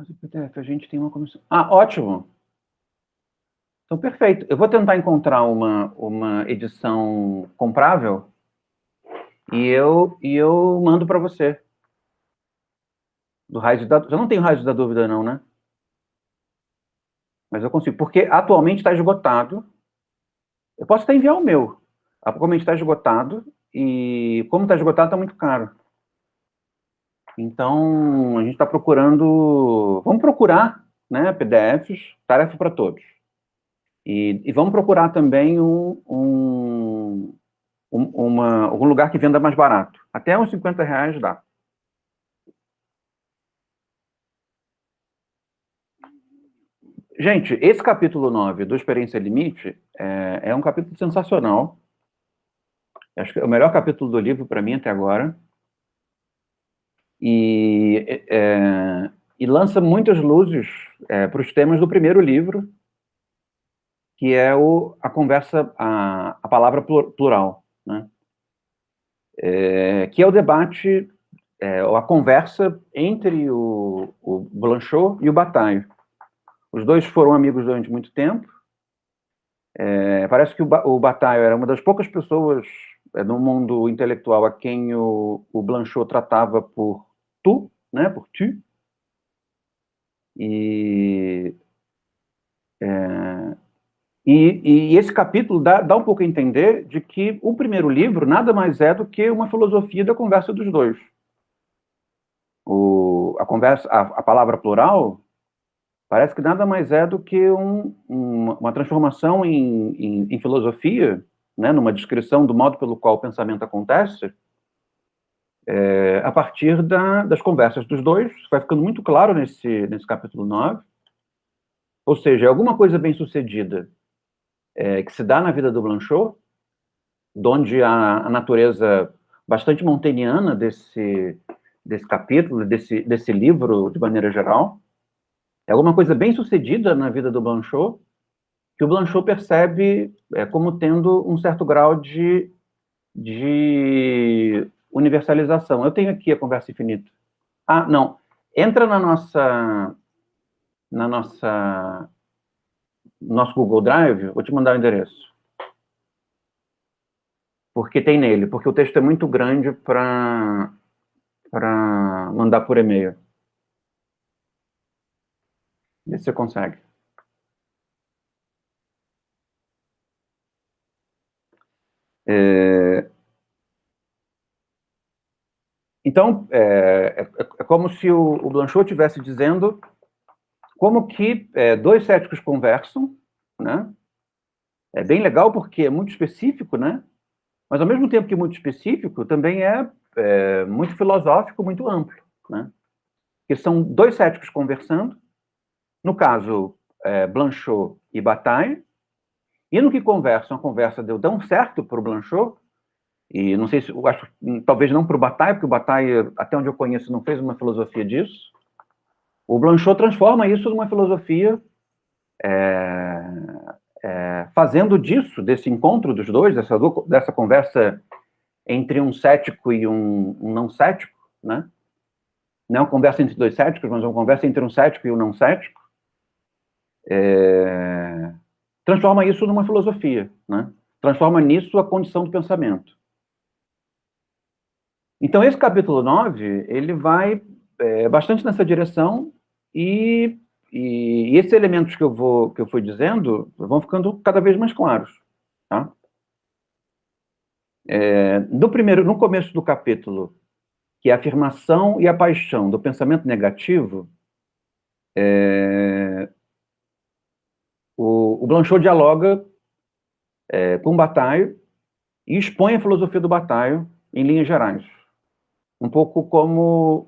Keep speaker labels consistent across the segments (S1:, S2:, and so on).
S1: Mas o PDF, a gente tem uma comissão. Ah, ótimo! Então, perfeito. Eu vou tentar encontrar uma edição comprável e eu mando para você. Do Raio da... Eu não tenho Raio da Dúvida, não, né? Mas eu consigo. Porque atualmente está esgotado. Eu posso até enviar o meu. Atualmente está esgotado. E como está esgotado, está muito caro. Então, a gente está procurando... Vamos procurar, né, PDFs, tarefa para todos. E vamos procurar também algum lugar que venda mais barato. Até uns R$50 dá. Gente, esse capítulo 9 do Experiência Limite é um capítulo sensacional. Acho que é o melhor capítulo do livro para mim até agora. E lança muitas luzes para os temas do primeiro livro, que é a conversa, a palavra plural, né? Que é o debate, a conversa entre o Blanchot e o Bataille. Os dois foram amigos durante muito tempo. Parece que o Bataille era uma das poucas pessoas no mundo intelectual a quem o Blanchot tratava por tu, né, por tu. E esse capítulo dá um pouco a entender de que o primeiro livro nada mais é do que uma filosofia da conversa dos dois. A palavra plural parece que nada mais é do que uma transformação em filosofia, né, numa descrição do modo pelo qual o pensamento acontece, a partir das conversas dos dois. Isso vai ficando muito claro nesse capítulo 9. Ou seja, é alguma coisa bem-sucedida que se dá na vida do Blanchot, onde a natureza bastante monteniana desse capítulo, desse livro, de maneira geral, é alguma coisa bem-sucedida na vida do Blanchot, que o Blanchot percebe como tendo um certo grau de universalização. Eu tenho aqui a Conversa Infinita. Ah, não. Entra nosso Google Drive, vou te mandar o endereço. Porque tem nele, porque o texto é muito grande para mandar por e-mail. Vê se você consegue. Então, é como se o Blanchot estivesse dizendo como que dois céticos conversam, né? É bem legal porque é muito específico, né? Mas, ao mesmo tempo que muito específico, também é muito filosófico, muito amplo, né? Que são dois céticos conversando, no caso, Blanchot e Bataille, e no que conversam, a conversa deu tão certo para o Blanchot, e não sei se, eu acho, talvez não para o Bataille, porque o Bataille, até onde eu conheço, não fez uma filosofia disso. O Blanchot transforma isso numa filosofia, fazendo disso, desse encontro dos dois, dessa conversa entre um cético e um não cético, né? Não é uma conversa entre dois céticos, mas é uma conversa entre um cético e um não cético, transforma isso numa filosofia, né? Transforma nisso a condição do pensamento. Então, esse capítulo 9, ele vai bastante nessa direção, e esses elementos que eu fui dizendo vão ficando cada vez mais claros, tá? No começo do capítulo, que é a afirmação e a paixão do pensamento negativo, o Blanchot dialoga com Bataille e expõe a filosofia do Bataille em linhas gerais. Um pouco como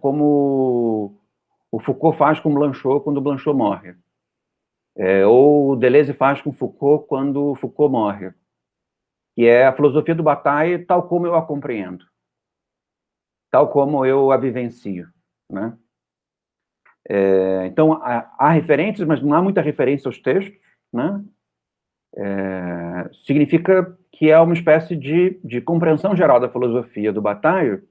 S1: o Foucault faz com Blanchot quando Blanchot morre. Ou o Deleuze faz com Foucault quando Foucault morre. Que é a filosofia do Bataille tal como eu a compreendo. Tal como eu a vivencio, né? Então, há referências, mas não há muita referência aos textos, né? Significa que é uma espécie de compreensão geral da filosofia do Bataille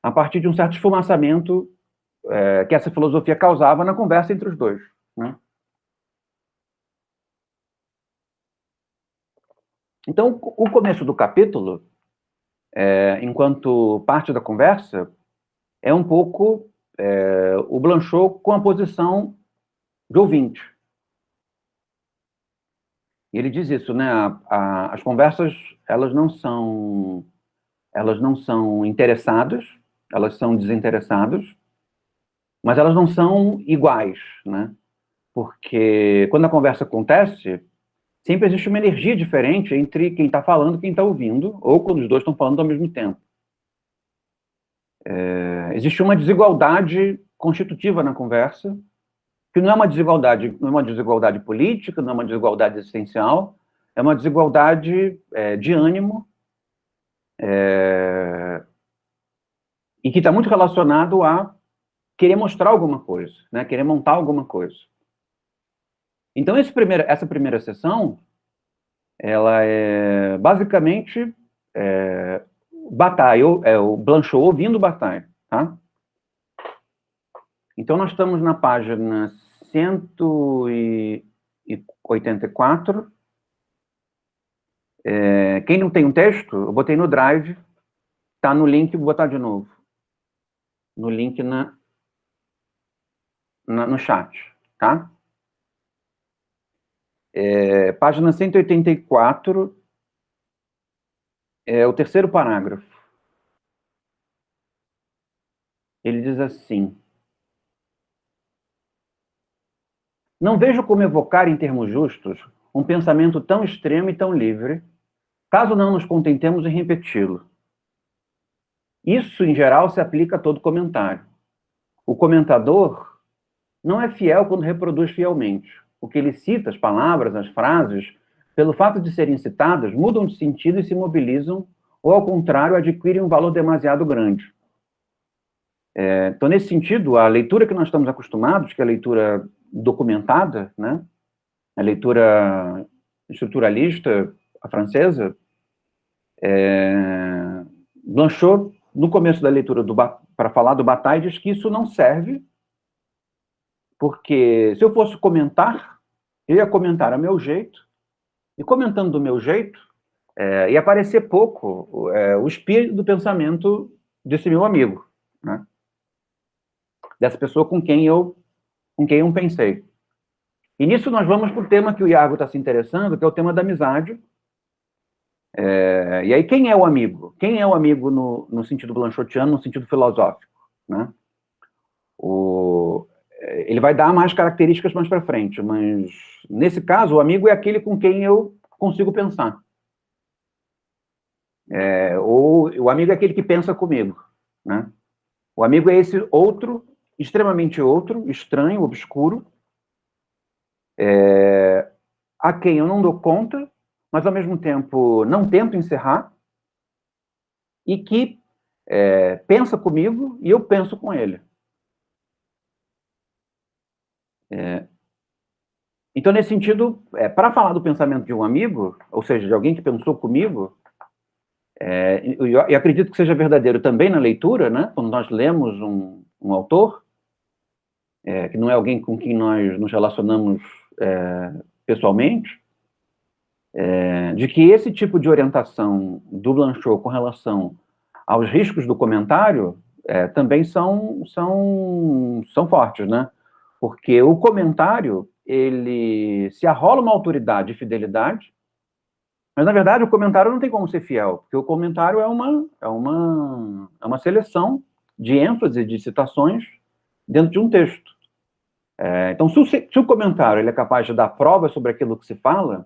S1: a partir de um certo esfumaçamento que essa filosofia causava na conversa entre os dois, né? Então, o começo do capítulo, enquanto parte da conversa, é um pouco o Blanchot com a posição de ouvinte. E ele diz isso, né? As conversas, elas não são interessadas, elas são desinteressadas, mas elas não são iguais, né? Porque quando a conversa acontece, sempre existe uma energia diferente entre quem está falando e quem está ouvindo, ou quando os dois estão falando ao mesmo tempo. Existe uma desigualdade constitutiva na conversa, que não é uma desigualdade política, não é uma desigualdade existencial, é uma desigualdade de ânimo, e que está muito relacionado a querer mostrar alguma coisa, né? Querer montar alguma coisa. Então, essa primeira sessão, ela é basicamente Bataille, o Blanchot ouvindo Bataille, tá? Então, nós estamos na página 184. Quem não tem um texto, eu botei no Drive, tá no link, vou botar de novo. No link no chat, tá? Página 184, o terceiro parágrafo. Ele diz assim: não vejo como evocar em termos justos um pensamento tão extremo e tão livre, caso não nos contentemos em repeti-lo. Isso, em geral, se aplica a todo comentário. O comentador não é fiel quando reproduz fielmente. O que ele cita, as palavras, as frases, pelo fato de serem citadas, mudam de sentido e se mobilizam, ou, ao contrário, adquirem um valor demasiado grande. Então, nesse sentido, a leitura que nós estamos acostumados, que é a leitura documentada, né, a leitura estruturalista, a francesa, Blanchot, no começo da leitura para falar do Bataille, diz que isso não serve, porque se eu fosse comentar, eu ia comentar a meu jeito, e comentando do meu jeito, ia aparecer pouco o espírito do pensamento desse meu amigo, né? Dessa pessoa com quem eu pensei. E nisso nós vamos para o tema que o Iago está se interessando, que é o tema da amizade. E aí, quem é o amigo? Quem é o amigo no sentido blanchotiano, no sentido filosófico, né? Ele vai dar mais características mais para frente, mas nesse caso, o amigo é aquele com quem eu consigo pensar. Ou o amigo é aquele que pensa comigo, né? O amigo é esse outro, extremamente outro, estranho, obscuro, a quem eu não dou conta, mas ao mesmo tempo não tento encerrar, e que pensa comigo e eu penso com ele. Então, nesse sentido, para falar do pensamento de um amigo, ou seja, de alguém que pensou comigo, e acredito que seja verdadeiro também na leitura, né? Quando nós lemos um autor, que não é alguém com quem nós nos relacionamos pessoalmente, de que esse tipo de orientação do Blanchot com relação aos riscos do comentário também são fortes, né? Porque o comentário, ele se arrola uma autoridade e fidelidade, mas, na verdade, o comentário não tem como ser fiel, porque o comentário é uma seleção de ênfase, de citações dentro de um texto. Então, se o comentário ele é capaz de dar provas sobre aquilo que se fala,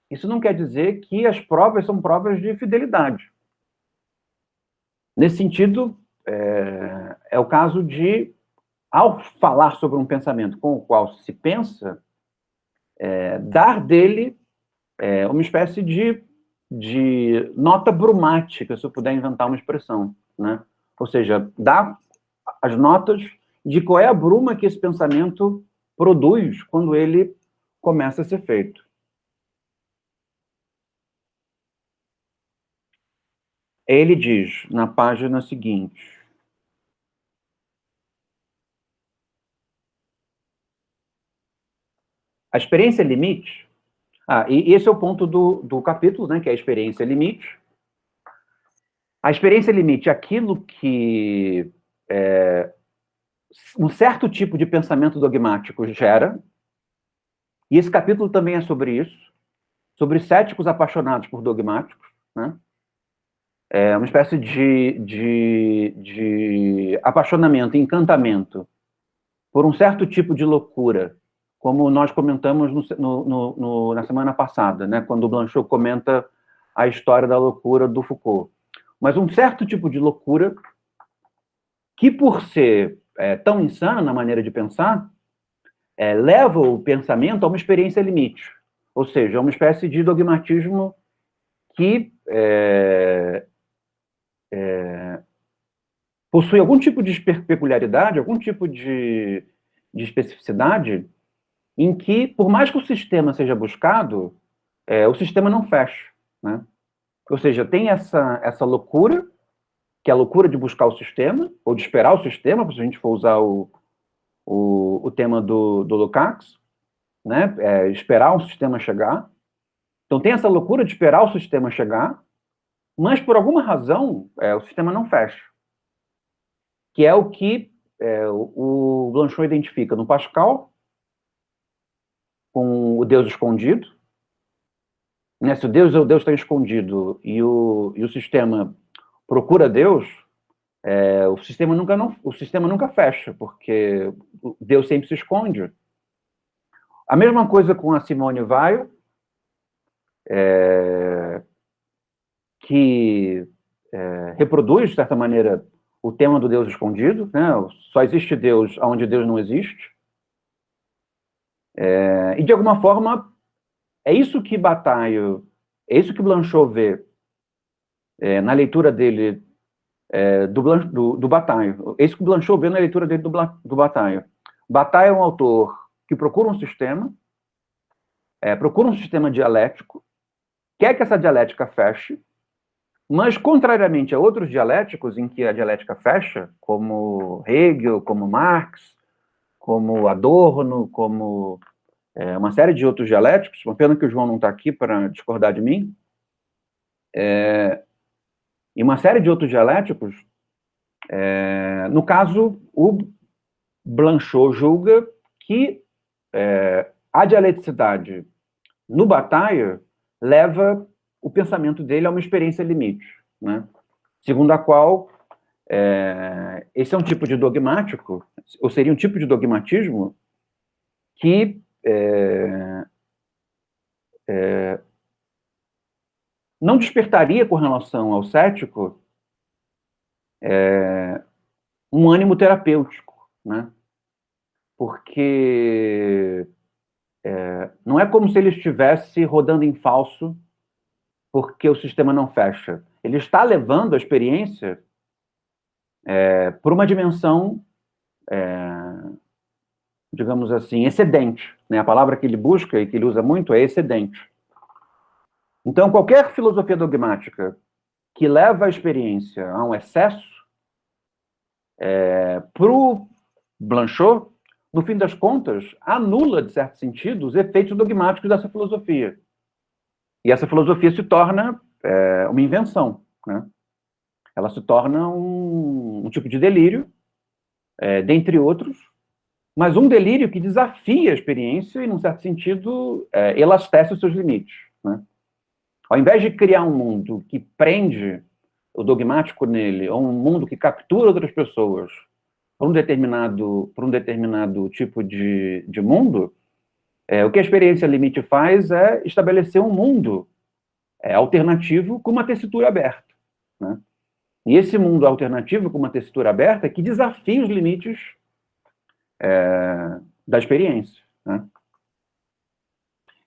S1: isso não quer dizer que as provas são provas de fidelidade. Nesse sentido, é o caso de, ao falar sobre um pensamento com o qual se pensa, dar dele uma espécie de nota brumática, se eu puder inventar uma expressão, né? Ou seja, dar as notas de qual é a bruma que esse pensamento produz quando ele começa a ser feito. Ele diz, na página seguinte, A experiência limite... e esse é o ponto do capítulo, né, que é a experiência limite. A experiência limite é aquilo que um certo tipo de pensamento dogmático gera, e esse capítulo também é sobre isso, sobre céticos apaixonados por dogmáticos, né? É uma espécie de apaixonamento, encantamento por um certo tipo de loucura, como nós comentamos na semana passada, né, quando o Blanchot comenta a história da loucura do Foucault. Mas um certo tipo de loucura que, por ser tão insana na maneira de pensar, leva o pensamento a uma experiência limite, ou seja, a uma espécie de dogmatismo que possui algum tipo de peculiaridade, algum tipo de especificidade, em que, por mais que o sistema seja buscado, o sistema não fecha, né? Ou seja, tem essa loucura, que é a loucura de buscar o sistema, ou de esperar o sistema, se a gente for usar o tema do Lukács, né? Esperar um sistema chegar. Então tem essa loucura de esperar o sistema chegar, mas por alguma razão o sistema não fecha. Que é o que o Blanchot identifica no Pascal, com o Deus escondido. Né? Se o Deus está escondido e o sistema procura Deus, o sistema nunca fecha, porque Deus sempre se esconde. A mesma coisa com a Simone Weil, que reproduz, de certa maneira, o tema do Deus escondido, né? Só existe Deus onde Deus não existe. E, de alguma forma, é isso que Bataille, é isso que Blanchot vê na leitura dele do Bataille. É isso que Blanchot vê na leitura dele do Bataille. Bataille é um autor que procura um sistema dialético, quer que essa dialética feche, mas, contrariamente a outros dialéticos em que a dialética fecha, como Hegel, como Marx, como Adorno, como uma série de outros dialéticos, uma pena que o João não está aqui para discordar de mim, e uma série de outros dialéticos, no caso, o Blanchot julga que a dialeticidade no Bataille leva o pensamento dele a uma experiência limite, né? Segundo a qual esse é um tipo de dogmático, ou seria um tipo de dogmatismo que não despertaria com relação ao cético um ânimo terapêutico, né? Porque não é como se ele estivesse rodando em falso porque o sistema não fecha. Ele está levando a experiência por uma dimensão, digamos assim, excedente, né? A palavra que ele busca e que ele usa muito é excedente. Então, qualquer filosofia dogmática que leva a experiência a um excesso, para o Blanchot, no fim das contas, anula, de certo sentido, os efeitos dogmáticos dessa filosofia. E essa filosofia se torna uma invenção, né? Ela se torna um tipo de delírio, dentre outros, mas um delírio que desafia a experiência e, num certo sentido, elastece os seus limites, né? Ao invés de criar um mundo que prende o dogmático nele, ou um mundo que captura outras pessoas por um determinado tipo de mundo, o que a experiência limite faz é estabelecer um mundo alternativo com uma tessitura aberta, né? E esse mundo alternativo com uma tessitura aberta é que desafia os limites da experiência, né?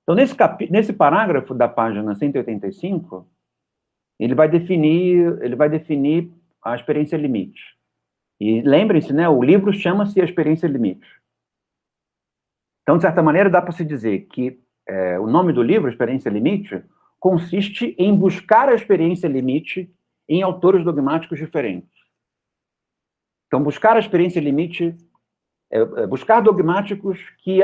S1: Então, nesse parágrafo da página 185, ele vai definir a experiência limite. E lembrem-se, né, o livro chama-se A Experiência Limite. Então, de certa maneira, dá para se dizer que o nome do livro, Experiência Limite, consiste em buscar a experiência limite em autores dogmáticos diferentes. Então, buscar a experiência limite, buscar dogmáticos que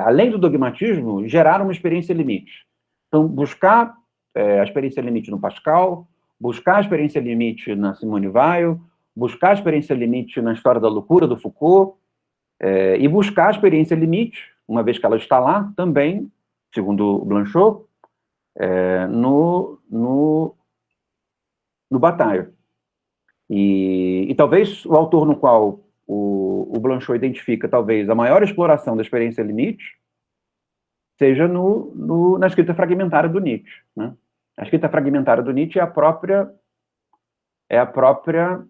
S1: além do dogmatismo, gerar uma experiência limite. Então, buscar a experiência limite no Pascal, buscar a experiência limite na Simone Weil, buscar a experiência limite na História da Loucura, do Foucault, e buscar a experiência limite, uma vez que ela está lá, também, segundo Blanchot, no Bataille. E talvez o autor no qual o Blanchot identifica, talvez, a maior exploração da experiência limite seja na escrita fragmentária do Nietzsche, né? A escrita fragmentária do Nietzsche é a própria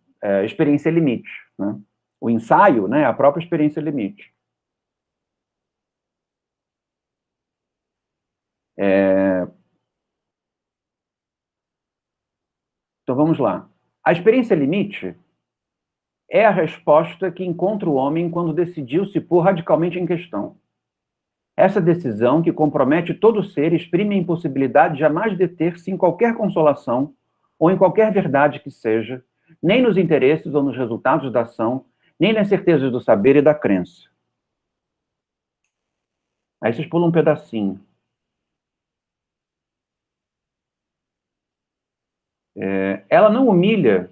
S1: experiência limite, né? O ensaio, né, é a própria experiência limite. Então, vamos lá. A experiência limite é a resposta que encontra o homem quando decidiu se pôr radicalmente em questão. Essa decisão, que compromete todo ser, exprime a impossibilidade de jamais deter-se em qualquer consolação ou em qualquer verdade que seja, nem nos interesses ou nos resultados da ação, nem nas certezas do saber e da crença. Aí vocês pulam um pedacinho. Ela não humilha...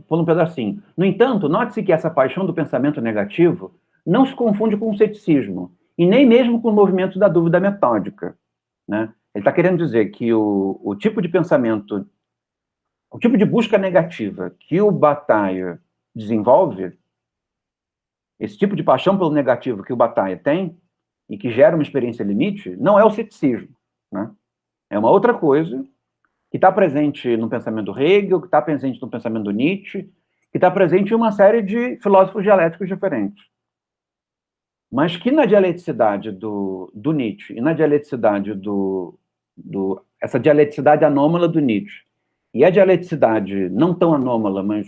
S1: pula um pedacinho. No entanto, note-se que essa paixão do pensamento negativo não se confunde com o ceticismo, e nem mesmo com o movimento da dúvida metódica, né? Ele está querendo dizer que o tipo de pensamento, o tipo de busca negativa que o Bataille desenvolve, esse tipo de paixão pelo negativo que o Bataille tem, e que gera uma experiência limite, não é o ceticismo, né? É uma outra coisa que está presente no pensamento do Hegel, que está presente no pensamento do Nietzsche, que está presente em uma série de filósofos dialéticos diferentes. Mas que na dialeticidade do Nietzsche e na dialeticidade essa dialeticidade anômala do Nietzsche e a dialeticidade não tão anômala, mas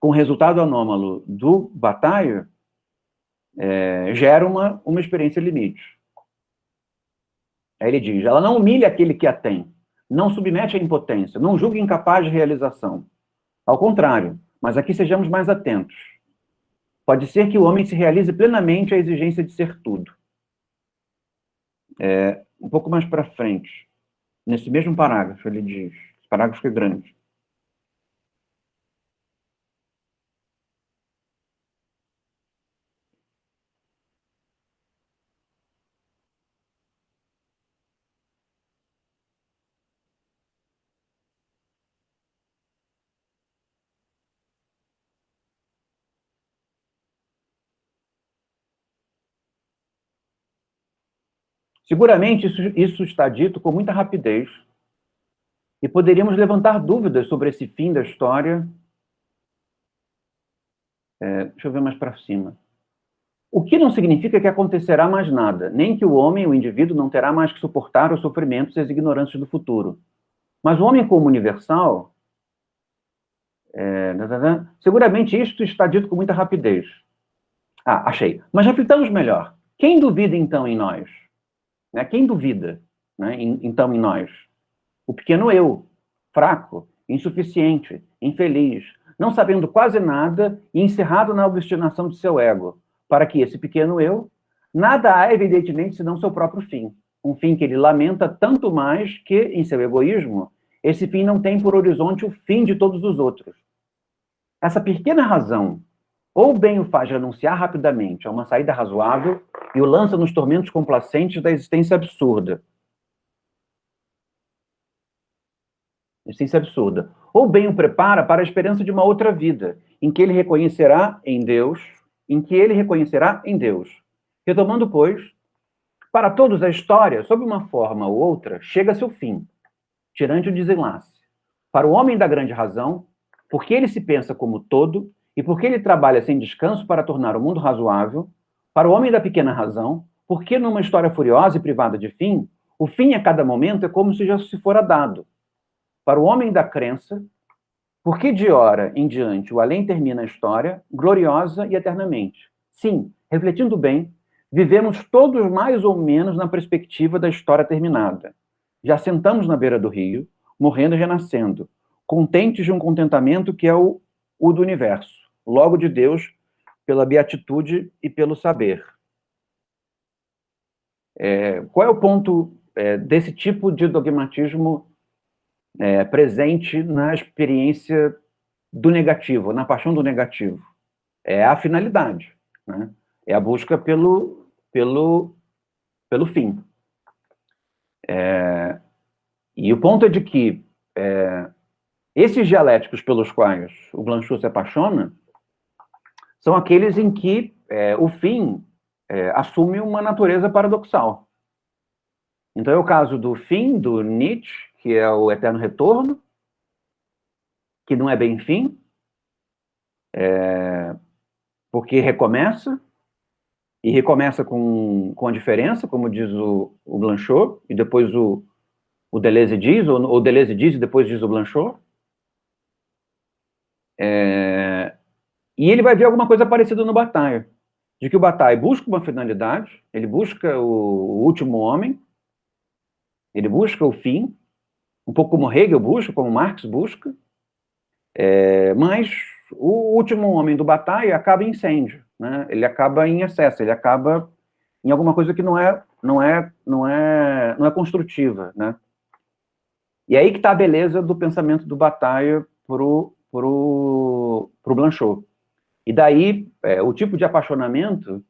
S1: com resultado anômalo do Bataille, gera uma experiência limite. Aí ele diz, ela não humilha aquele que a tem, não submete à impotência, não julga incapaz de realização. Ao contrário, mas aqui sejamos mais atentos. Pode ser que o homem se realize plenamente à exigência de ser tudo. Um pouco mais para frente, nesse mesmo parágrafo, ele diz, esse parágrafo é grande. Seguramente isso está dito com muita rapidez, e poderíamos levantar dúvidas sobre esse fim da história. Deixa eu ver mais para cima. O que não significa que acontecerá mais nada, nem que o homem, o indivíduo, não terá mais que suportar os sofrimentos e as ignorâncias do futuro. Mas o homem como universal, seguramente isto está dito com muita rapidez. Achei. Mas reflitamos melhor. Quem duvida, então, em nós? Né? Quem duvida, né, então, em nós? O pequeno eu, fraco, insuficiente, infeliz, não sabendo quase nada e encerrado na obstinação de seu ego, para que esse pequeno eu, nada há, evidentemente, senão seu próprio fim. Um fim que ele lamenta tanto mais que, em seu egoísmo, esse fim não tem por horizonte o fim de todos os outros. Essa pequena razão ou bem o faz renunciar rapidamente a uma saída razoável e o lança nos tormentos complacentes da existência absurda. Ou bem o prepara para a esperança de uma outra vida, em que ele reconhecerá em Deus, Retomando, pois, para todos a história, sob uma forma ou outra, chega a seu fim, tirante o desenlace. Para o homem da grande razão, porque ele se pensa como todo, e porque ele trabalha sem descanso para tornar o mundo razoável, para o homem da pequena razão, porque numa história furiosa e privada de fim, o fim a cada momento é como se já se fora dado. Para o homem da crença, porque de hora em diante o além termina a história, gloriosa e eternamente. Sim, refletindo bem, vivemos todos mais ou menos na perspectiva da história terminada. Já sentamos na beira do rio, morrendo e renascendo, contentes de um contentamento que é o do universo. logo de Deus, pela beatitude e pelo saber. Qual é o ponto desse tipo de dogmatismo presente na experiência do negativo, na paixão do negativo? É a finalidade, né? É a busca pelo fim. E o ponto é de que esses dialéticos pelos quais o Blanchot se apaixona são aqueles em que o fim assume uma natureza paradoxal. Então é o caso do fim, do Nietzsche, que é o eterno retorno, que não é bem fim, porque recomeça, e recomeça com a diferença, como diz o Blanchot, e depois o Deleuze diz, ou Deleuze diz e depois diz o Blanchot. E ele vai ver alguma coisa parecida no Bataille, de que o Bataille busca uma finalidade, ele busca o último homem, ele busca o fim, um pouco como Hegel busca, como Marx busca, mas o último homem do Bataille acaba em incêndio, né? Ele acaba em excesso, ele acaba em alguma coisa que não é construtiva, né? E aí que está a beleza do pensamento do Bataille pro Blanchot. E daí o tipo de apaixonamento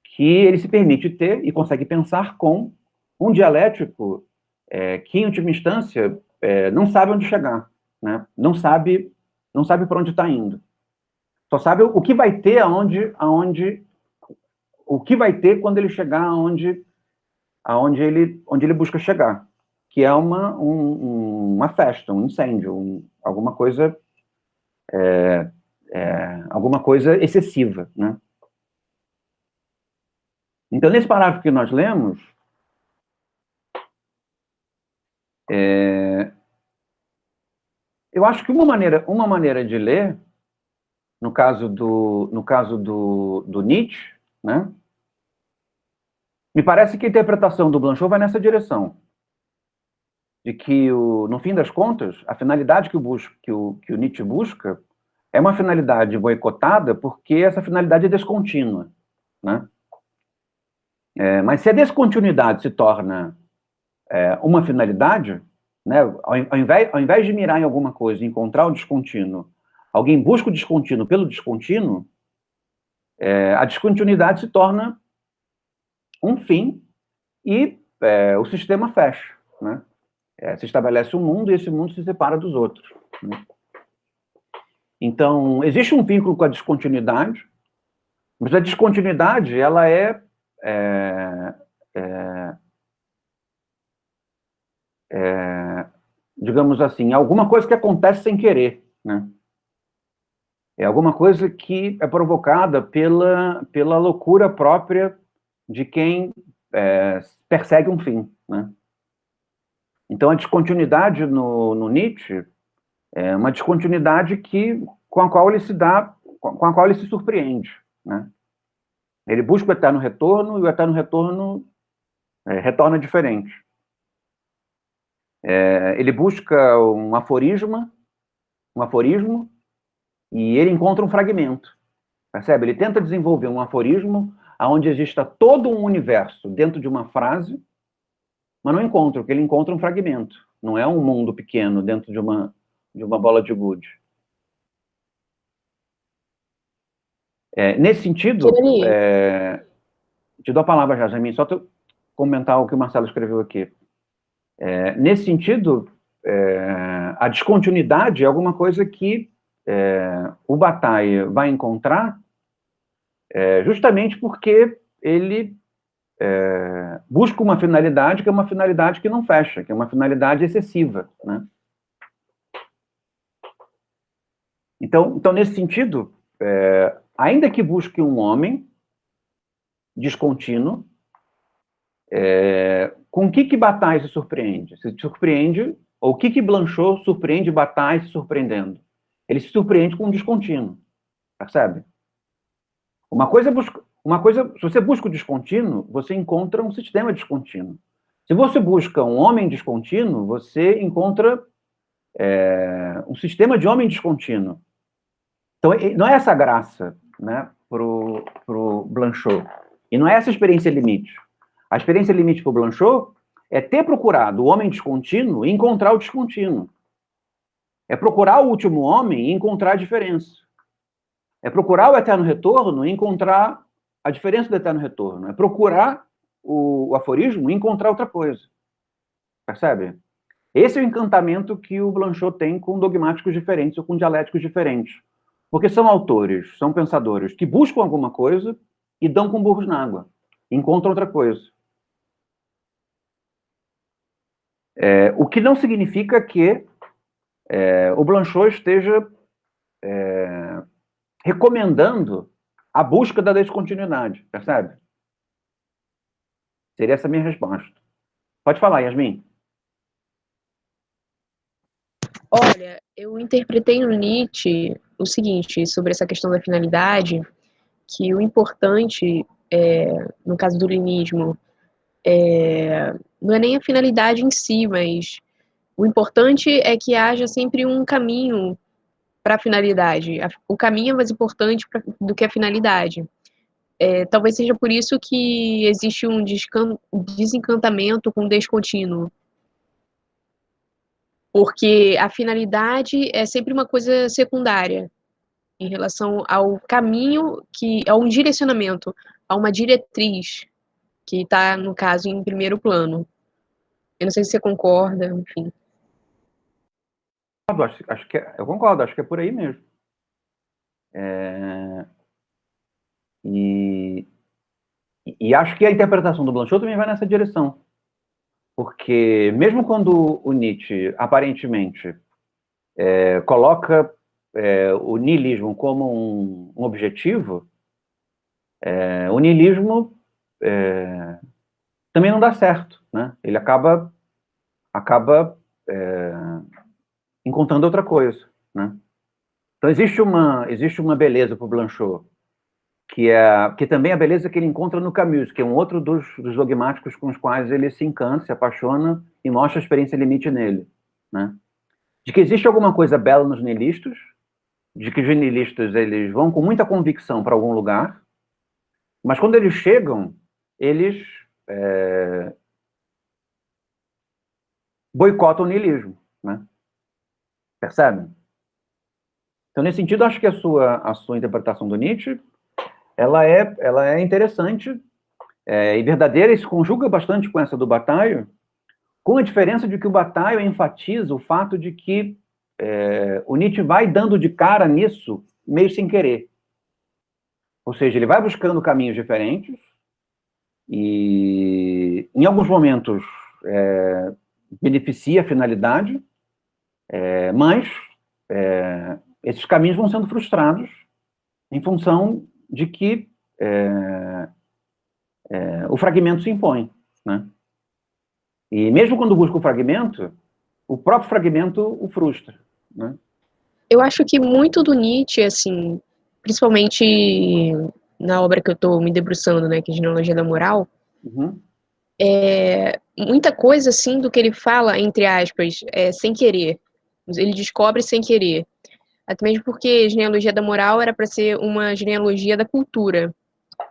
S1: que ele se permite ter e consegue pensar com um dialético que, em última instância, não sabe onde chegar, né? Não sabe para onde está indo. Só sabe o que vai ter o que vai ter quando ele chegar aonde ele busca chegar, que é uma festa, um incêndio, alguma coisa excessiva, né? Então, nesse parágrafo que nós lemos, eu acho que uma maneira de ler, no caso do Nietzsche, né, me parece que a interpretação do Blanchot vai nessa direção, de que, no fim das contas, a finalidade que o Nietzsche busca é uma finalidade boicotada porque essa finalidade é descontínua, né? Mas se a descontinuidade se torna uma finalidade, né, ao invés de mirar em alguma coisa e encontrar o descontínuo, alguém busca o descontínuo pelo descontínuo, a descontinuidade se torna um fim e o sistema fecha, né? Se estabelece um mundo e esse mundo se separa dos outros, né? Então, existe um vínculo com a descontinuidade, mas a descontinuidade, ela digamos assim, alguma coisa que acontece sem querer, né? É alguma coisa que é provocada pela loucura própria de quem persegue um fim, né? Então, a descontinuidade no Nietzsche é uma descontinuidade com a qual ele se surpreende, né? Ele busca o eterno retorno e o eterno retorno retorna diferente. Ele busca um aforismo, e ele encontra um fragmento, percebe? Ele tenta desenvolver um aforismo onde exista todo um universo dentro de uma frase, mas não encontra, porque ele encontra um fragmento. Não é um mundo pequeno dentro de uma bola de gude. Nesse sentido, te dou a palavra já, Jamin, só para comentar o que o Marcelo escreveu aqui. Nesse sentido, a descontinuidade é alguma coisa que o Bataille vai encontrar justamente porque ele busca uma finalidade que é uma finalidade que não fecha, que é uma finalidade excessiva, né? Então, nesse sentido, ainda que busque um homem descontínuo, com o que Bataille se surpreende? Se surpreende, ou o que Blanchot surpreende Bataille se surpreendendo? Ele se surpreende com um descontínuo, percebe? Uma coisa, se você busca o descontínuo, você encontra um sistema descontínuo. Se você busca um homem descontínuo, você encontra um sistema de homem descontínuo. Então, não é essa graça, né, pro Blanchot. E não é essa experiência limite. A experiência limite para o Blanchot é ter procurado o homem descontínuo e encontrar o descontínuo. É procurar o último homem e encontrar a diferença. É procurar o eterno retorno e encontrar a diferença do eterno retorno. É procurar o aforismo e encontrar outra coisa. Percebe? Esse é o encantamento que o Blanchot tem com dogmáticos diferentes ou com dialéticos diferentes. Porque são autores, são pensadores que buscam alguma coisa e dão com burros na água. Encontram outra coisa. O que não significa que o Blanchot esteja recomendando a busca da descontinuidade, percebe? Seria essa a minha resposta. Pode falar, Yasmin.
S2: Olha, eu interpretei no Nietzsche o seguinte, sobre essa questão da finalidade, que o importante, no caso do lenismo, não é nem a finalidade em si, mas o importante é que haja sempre um caminho para a finalidade. O caminho é mais importante do que a finalidade. Talvez seja por isso que existe um desencantamento com o descontínuo. Porque a finalidade é sempre uma coisa secundária em relação ao caminho, a um direcionamento, a uma diretriz, que está, no caso, em primeiro plano. Eu não sei se você concorda, enfim.
S1: Eu concordo, acho que é por aí mesmo. E acho que a interpretação do Blanchot também vai nessa direção. Porque mesmo quando o Nietzsche, aparentemente, coloca o niilismo como um objetivo, o niilismo também não dá certo, né? Ele acaba encontrando outra coisa, né? Então existe uma beleza para o Blanchot, que também é a beleza que ele encontra no Camus, que é um outro dos dogmáticos com os quais ele se encanta, se apaixona e mostra a experiência limite nele, né? De que existe alguma coisa bela nos niilistas, de que os niilistas eles vão com muita convicção para algum lugar, mas quando eles chegam, eles boicotam o niilismo, né? Percebem? Então, nesse sentido, acho que a sua interpretação do Nietzsche, ela é interessante e verdadeira, e se conjuga bastante com essa do Bataille, com a diferença de que o Bataille enfatiza o fato de que o Nietzsche vai dando de cara nisso meio sem querer. Ou seja, ele vai buscando caminhos diferentes e, em alguns momentos, beneficia a finalidade, mas esses caminhos vão sendo frustrados em função de que o fragmento se impõe, né? E mesmo quando busca o fragmento, o próprio fragmento o frustra, né?
S2: Eu acho que muito do Nietzsche, assim, principalmente na obra que eu estou me debruçando, né, que é a Genealogia da Moral, muita coisa, assim, do que ele fala, entre aspas, sem querer. Ele descobre sem querer. Até mesmo porque a genealogia da moral era para ser uma genealogia da cultura.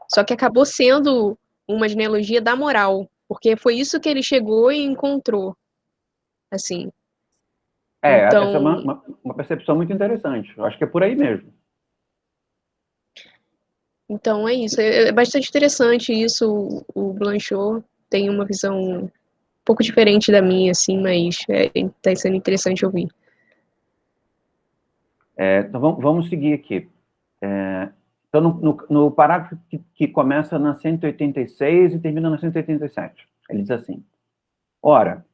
S2: Só que acabou sendo uma genealogia da moral, porque foi isso que ele chegou e encontrou. Assim.
S1: Essa é
S2: Então,
S1: uma percepção muito interessante. Eu acho que é por aí mesmo.
S2: então é isso. É bastante interessante isso. O Blanchot tem uma visão um pouco diferente da minha, assim, mas está sendo interessante ouvir.
S1: Então vamos seguir aqui. Então, no parágrafo que começa na 186 e termina na 187, ele diz assim: ora,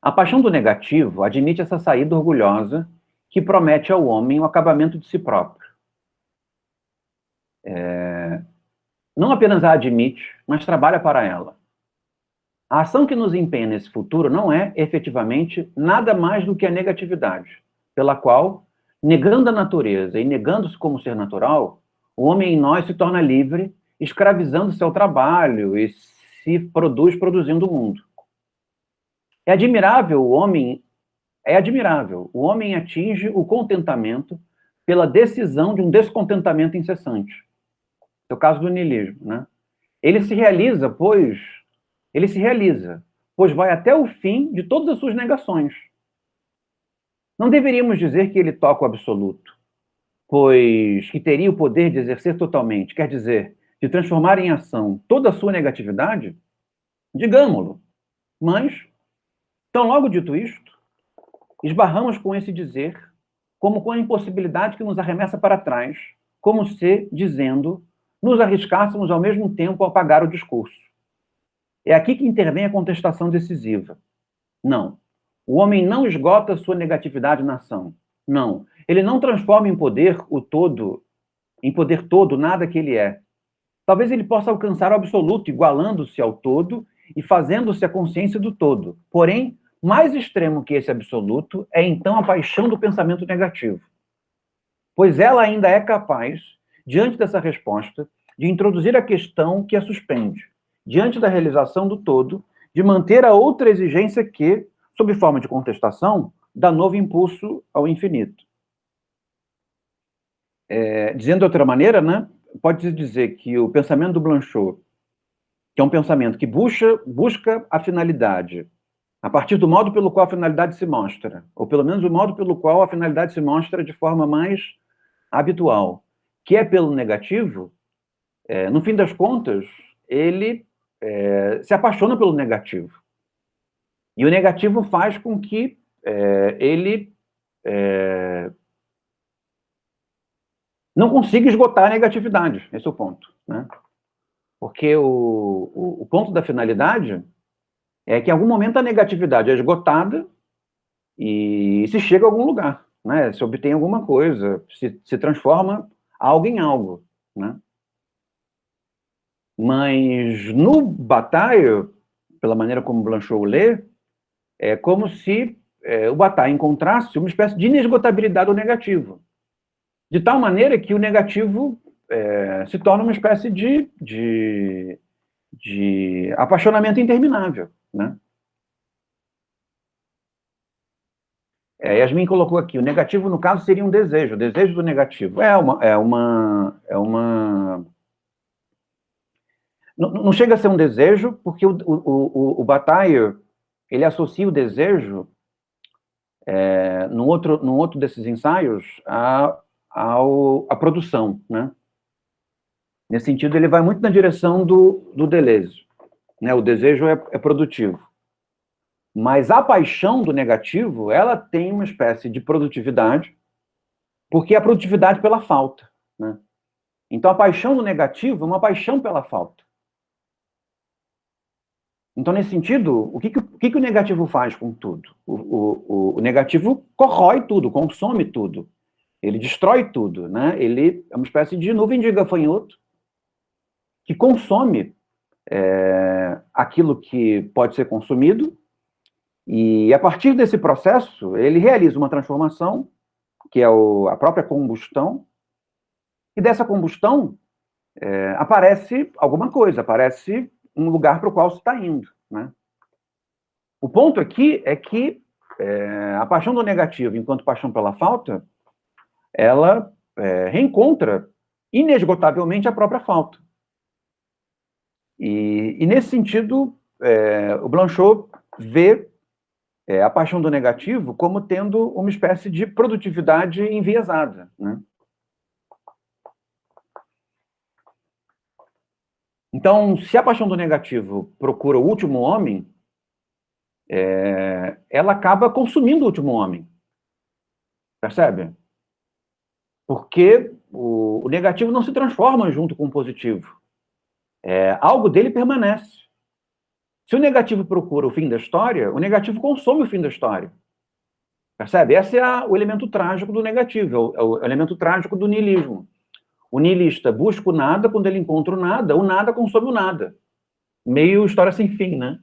S1: a paixão do negativo admite essa saída orgulhosa que promete ao homem o acabamento de si próprio. Não apenas a admite, mas trabalha para ela. A ação que nos empenha nesse futuro não é, efetivamente, nada mais do que a negatividade, pela qual, negando a natureza e negando-se como ser natural, o homem em nós se torna livre, escravizando seu trabalho e se produzindo o mundo. É admirável, o homem atinge o contentamento pela decisão de um descontentamento incessante. É o caso do niilismo, né? Ele se realiza, pois vai até o fim de todas as suas negações. Não deveríamos dizer que ele toca o absoluto, pois que teria o poder de exercer totalmente, quer dizer, de transformar em ação toda a sua negatividade? Digamo-lo. Mas, tão logo dito isto, esbarramos com esse dizer como com a impossibilidade que nos arremessa para trás, como se, dizendo, nos arriscássemos ao mesmo tempo a apagar o discurso. É aqui que intervém a contestação decisiva. Não. O homem não esgota sua negatividade na ação. Não. Ele não transforma em poder todo, nada que ele é. Talvez ele possa alcançar o absoluto, igualando-se ao todo e fazendo-se a consciência do todo. Porém, mais extremo que esse absoluto é então a paixão do pensamento negativo. Pois ela ainda é capaz, diante dessa resposta, de introduzir a questão que a suspende, diante da realização do todo, de manter a outra exigência que, sob forma de contestação, dá novo impulso ao infinito. Dizendo de outra maneira, né, pode-se dizer que o pensamento do Blanchot, que é um pensamento que busca a finalidade, a partir do modo pelo qual a finalidade se mostra, ou pelo menos o modo pelo qual a finalidade se mostra de forma mais habitual, que é pelo negativo, no fim das contas, ele se apaixona pelo negativo. E o negativo faz com que ele não consiga esgotar a negatividade. Esse é o ponto, né? Porque o ponto da finalidade é que em algum momento a negatividade é esgotada e se chega a algum lugar, né? Se obtém alguma coisa, se transforma algo em algo, né? Mas no Bataille, pela maneira como Blanchot o lê, é como se o Bataille encontrasse uma espécie de inesgotabilidade do negativo. De tal maneira que o negativo se torna uma espécie de apaixonamento interminável, né? Yasmin colocou aqui, o negativo, no caso, seria um desejo, o desejo do negativo. Não chega a ser um desejo, porque o Bataille, ele associa o desejo, num outro desses ensaios, à produção, né? Nesse sentido, ele vai muito na direção do Deleuze, né? O desejo é produtivo. Mas a paixão do negativo, ela tem uma espécie de produtividade, porque é a produtividade pela falta, né? Então, a paixão do negativo é uma paixão pela falta. Então, nesse sentido, o que o negativo faz com tudo? O negativo corrói tudo, consome tudo. Ele destrói tudo, né? Ele é uma espécie de nuvem de gafanhoto que consome aquilo que pode ser consumido, e a partir desse processo, ele realiza uma transformação, que é a própria combustão, e dessa combustão aparece alguma coisa, aparece um lugar para o qual se está indo, né? O ponto aqui é que a paixão do negativo, enquanto paixão pela falta, ela reencontra inesgotavelmente a própria falta. E nesse sentido, o Blanchot vê a paixão do negativo como tendo uma espécie de produtividade enviesada, né? Então, se a paixão do negativo procura o último homem, ela acaba consumindo o último homem. Percebe? Porque o negativo não se transforma junto com o positivo. Algo dele permanece. Se o negativo procura o fim da história, o negativo consome o fim da história. Percebe? Esse é o elemento trágico do negativo, é o elemento trágico do niilismo. O niilista busca o nada, quando ele encontra o nada consome o nada. Meio história sem fim, né?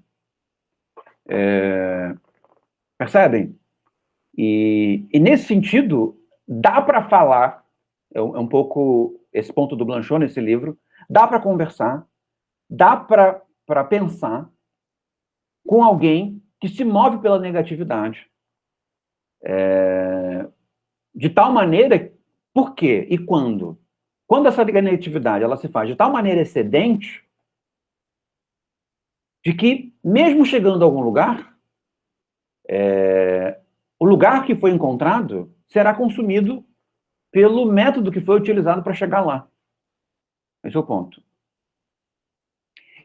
S1: Percebem? E nesse sentido, dá para falar, é um pouco esse ponto do Blanchot nesse livro, dá para conversar, dá para pensar com alguém que se move pela negatividade. De tal maneira Por quê e quando? Quando essa negatividade ela se faz de tal maneira excedente de que, mesmo chegando a algum lugar, o lugar que foi encontrado será consumido pelo método que foi utilizado para chegar lá. Esse é o ponto.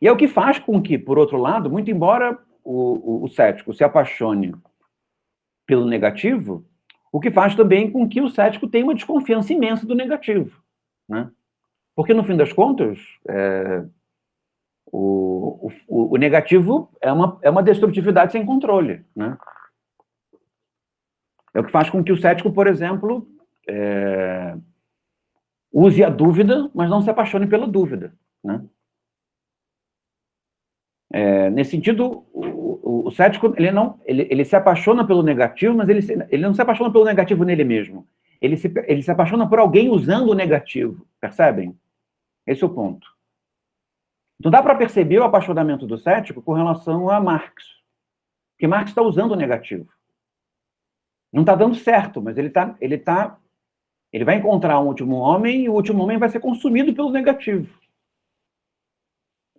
S1: E é o que faz com que, por outro lado, muito embora o cético se apaixone pelo negativo, o que faz também com que o cético tenha uma desconfiança imensa do negativo, né? Porque, no fim das contas, o negativo é uma destrutividade sem controle, né? É o que faz com que o cético, por exemplo, use a dúvida, mas não se apaixone pela dúvida, né? Nesse sentido, o cético ele se apaixona pelo negativo, mas ele não se apaixona pelo negativo nele mesmo. Ele se apaixona por alguém usando o negativo, percebem? Esse é o ponto. Então dá para perceber o apaixonamento do cético com relação a Marx, porque Marx está usando o negativo. Não está dando certo, mas ele vai encontrar um último homem e o último homem vai ser consumido pelo negativo.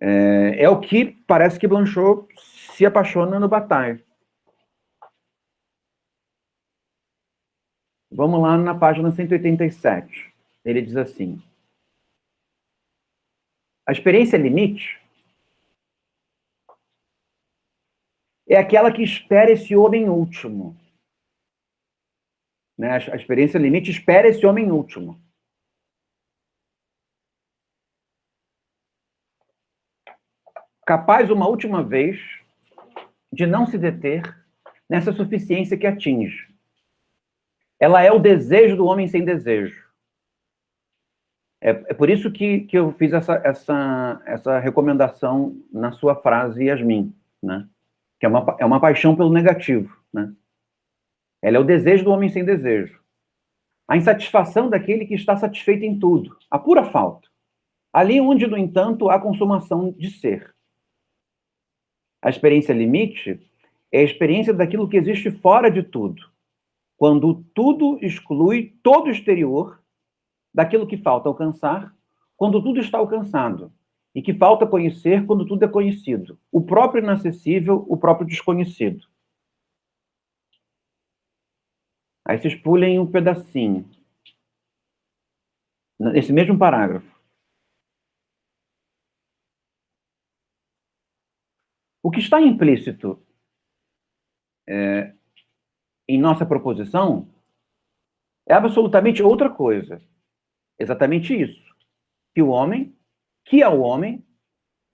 S1: É o que parece que Blanchot se apaixona no Bataille. Vamos lá na página 187. Ele diz assim: a experiência limite é aquela que espera esse homem último. Né? A experiência limite espera esse homem último. Capaz, uma última vez, de não se deter nessa suficiência que atinge. Ela é o desejo do homem sem desejo. É por isso que eu fiz essa recomendação na sua frase, Yasmin, né? Que é uma paixão pelo negativo, né? Ela é o desejo do homem sem desejo. A insatisfação daquele que está satisfeito em tudo. A pura falta. Ali onde, no entanto, há consumação de ser. A experiência limite é a experiência daquilo que existe fora de tudo. Quando tudo exclui todo o exterior daquilo que falta alcançar, quando tudo está alcançado. E que falta conhecer quando tudo é conhecido. O próprio inacessível, o próprio desconhecido. Aí vocês pulem um pedacinho. Nesse mesmo parágrafo. O que está implícito em nossa proposição é absolutamente outra coisa. Exatamente isso. Que é o homem,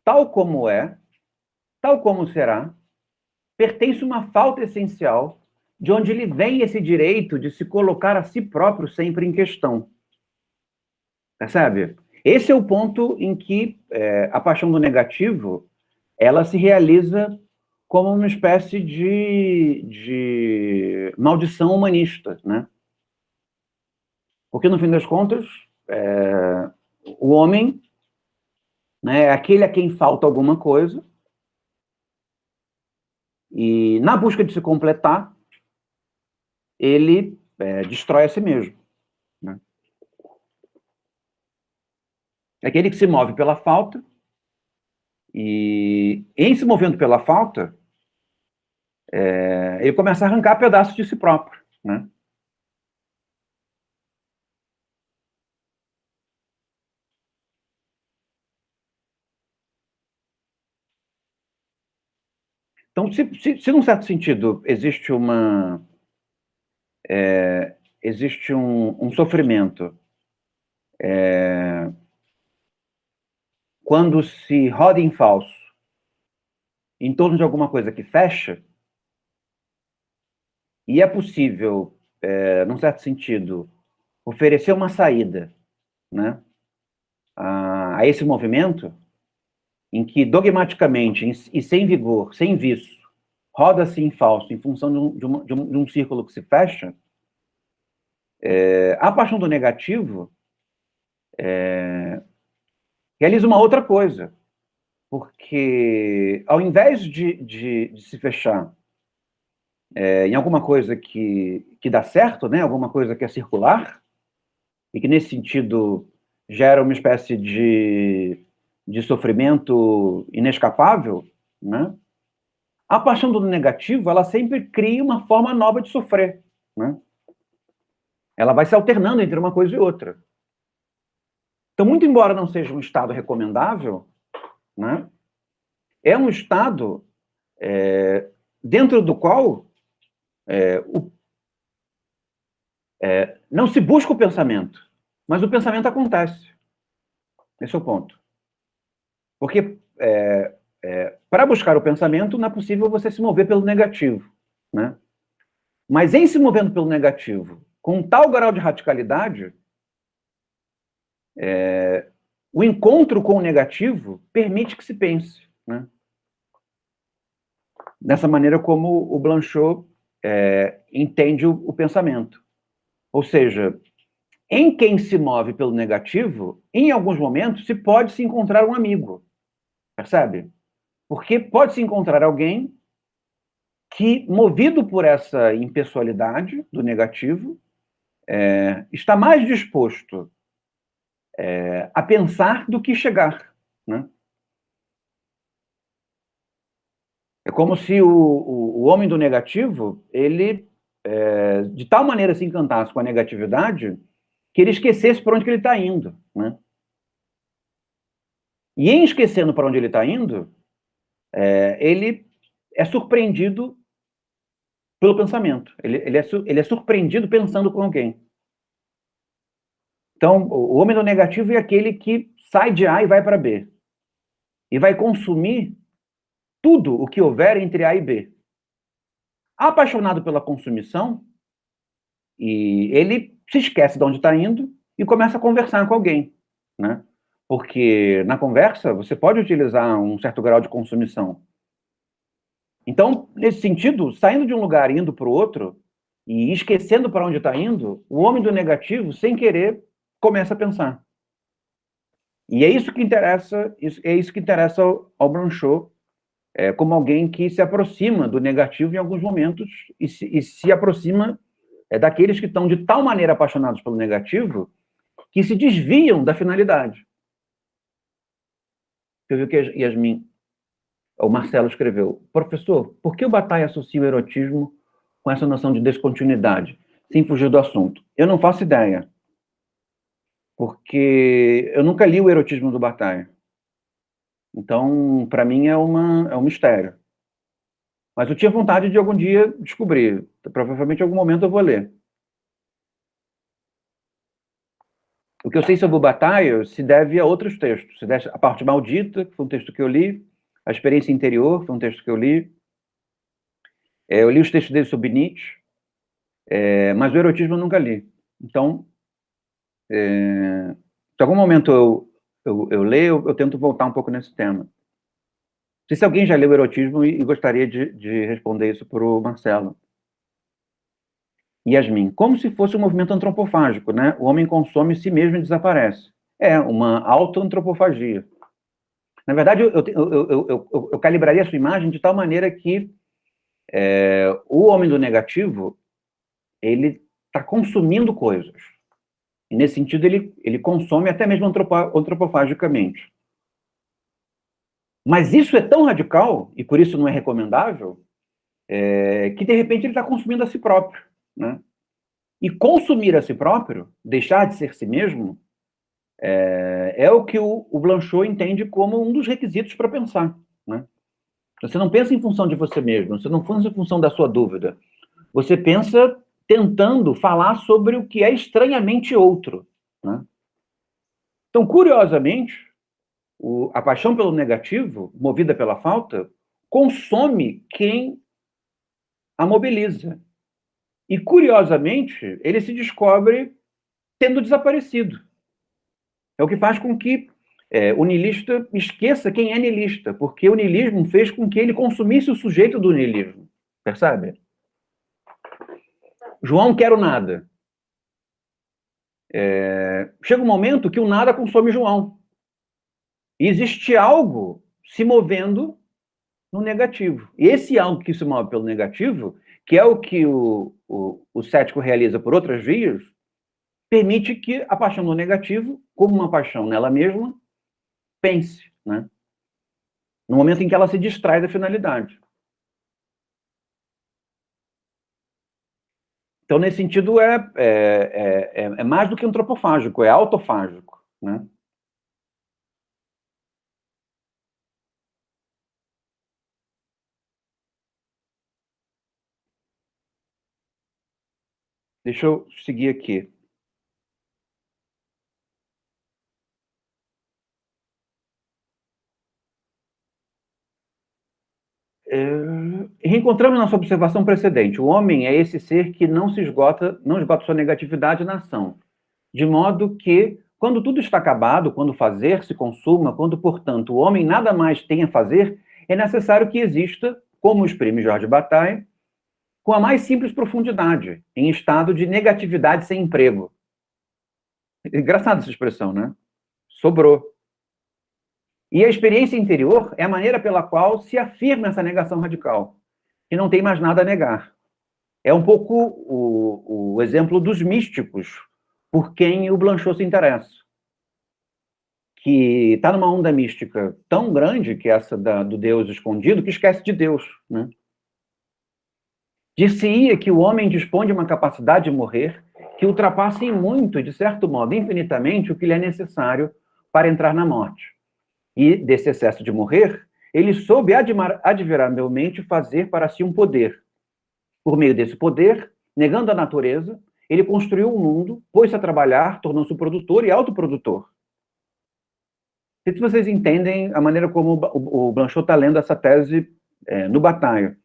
S1: tal como é, tal como será, pertence a uma falta essencial de onde ele vem esse direito de se colocar a si próprio sempre em questão. Percebe? Esse é o ponto em que a paixão do negativo ela se realiza como uma espécie de maldição humanista, né? Porque, no fim das contas, o homem, né, é aquele a quem falta alguma coisa, e, na busca de se completar, ele destrói a si mesmo. Né? É aquele que se move pela falta, e, em se movendo pela falta, ele começa a arrancar pedaços de si próprio. Né? Então, se num certo sentido existe um sofrimento quando se roda em falso em torno de alguma coisa que fecha, e é possível, num certo sentido, oferecer uma saída, né, a esse movimento, em que dogmaticamente e sem vigor, sem viço, roda-se em falso em função de um círculo que se fecha, a paixão do negativo realiza uma outra coisa, porque ao invés de se fechar em alguma coisa que dá certo, né, alguma coisa que é circular, e que, nesse sentido, gera uma espécie de sofrimento inescapável, né? A paixão do negativo, ela sempre cria uma forma nova de sofrer, né? Ela vai se alternando entre uma coisa e outra. Então, muito embora não seja um estado recomendável, né, é um estado dentro do qual não se busca o pensamento, mas o pensamento acontece. Esse é o ponto. Porque para buscar o pensamento, não é possível você se mover pelo negativo, né? Mas em se movendo pelo negativo, com tal grau de radicalidade, o encontro com o negativo permite que se pense, né? Dessa maneira como o Blanchot entende o pensamento. Ou seja, em quem se move pelo negativo, em alguns momentos, se pode se encontrar um amigo. Percebe? Porque pode se encontrar alguém que, movido por essa impessoalidade do negativo, está mais disposto a pensar do que chegar, né? É como se o homem do negativo, ele, de tal maneira se encantasse com a negatividade, que ele esquecesse para onde que ele está indo, né? E em esquecendo para onde ele está indo, ele é surpreendido pelo pensamento. Ele é surpreendido pensando com alguém. Então, o homem do negativo é aquele que sai de A e vai para B. E vai consumir tudo o que houver entre A e B. Apaixonado pela consumição, e ele se esquece de onde está indo e começa a conversar com alguém, né? Porque na conversa você pode utilizar um certo grau de consumição. Então, nesse sentido, saindo de um lugar e indo para o outro, e esquecendo para onde está indo, o homem do negativo, sem querer, começa a pensar. E é isso que interessa, ao Blanchot, como alguém que se aproxima do negativo em alguns momentos e se aproxima daqueles que estão de tal maneira apaixonados pelo negativo que se desviam da finalidade. Eu vi que Yasmin, o Marcelo escreveu: professor, por que o Bataille associa o erotismo com essa noção de descontinuidade, sem fugir do assunto? Eu não faço ideia, porque eu nunca li o erotismo do Bataille. Então, para mim, é um mistério. Mas eu tinha vontade de algum dia descobrir. Provavelmente em algum momento eu vou ler. O que eu sei sobre o Bataille se deve a outros textos. Se deve a Parte Maldita, que foi um texto que eu li, A Experiência Interior, foi um texto que eu li. Eu li os textos dele sobre Nietzsche, mas o erotismo eu nunca li. Então, se algum momento eu leio, eu tento voltar um pouco nesse tema. Não sei se alguém já leu o erotismo e gostaria de responder isso para o Marcelo. Yasmin, como se fosse um movimento antropofágico, né? O homem consome si mesmo e desaparece. É uma autoantropofagia. Na verdade, eu calibraria a sua imagem de tal maneira que o homem do negativo, ele está consumindo coisas. E, nesse sentido, ele consome até mesmo antropofagicamente. Mas isso é tão radical, e por isso não é recomendável, que, de repente, ele está consumindo a si próprio, né? E consumir a si próprio, deixar de ser si mesmo, é o que o Blanchot entende como um dos requisitos para pensar, né? Você não pensa em função de você mesmo, você não pensa em função da sua dúvida. Você pensa tentando falar sobre o que é estranhamente outro, né? Então, curiosamente, a paixão pelo negativo, movida pela falta, consome quem a mobiliza. E, curiosamente, ele se descobre tendo desaparecido. É o que faz com que o niilista esqueça quem é niilista, porque o niilismo fez com que ele consumisse o sujeito do niilismo. Percebe? João quer o nada. Chega um momento que o nada consome João. E existe algo se movendo no negativo. E esse algo que se move pelo negativo, que é o que o cético realiza por outras vias, permite que a paixão no negativo, como uma paixão nela mesma, pense, né? No momento em que ela se distrai da finalidade. Então, nesse sentido, é mais do que antropofágico, é autofágico, né? Deixa eu seguir aqui. Reencontramos nossa observação precedente. O homem é esse ser que não esgota sua negatividade na ação. De modo que, quando tudo está acabado, quando o fazer se consuma, quando, portanto, o homem nada mais tem a fazer, é necessário que exista, como exprime Jorge Bataille, com a mais simples profundidade, em estado de negatividade sem emprego. Engraçada essa expressão, né? Sobrou. E a experiência interior é a maneira pela qual se afirma essa negação radical, que não tem mais nada a negar. É um pouco o exemplo dos místicos, por quem o Blanchot se interessa, que está numa onda mística tão grande, que é essa do Deus escondido, que esquece de Deus, né? Dir-se-ia que o homem dispõe de uma capacidade de morrer que ultrapassa em muito, de certo modo, infinitamente, o que lhe é necessário para entrar na morte. E, desse excesso de morrer, ele soube admiravelmente fazer para si um poder. Por meio desse poder, negando a natureza, ele construiu o mundo, pôs-se a trabalhar, tornou-se produtor e autoprodutor. Não sei se vocês entendem a maneira como o Blanchot está lendo essa tese no Bataille.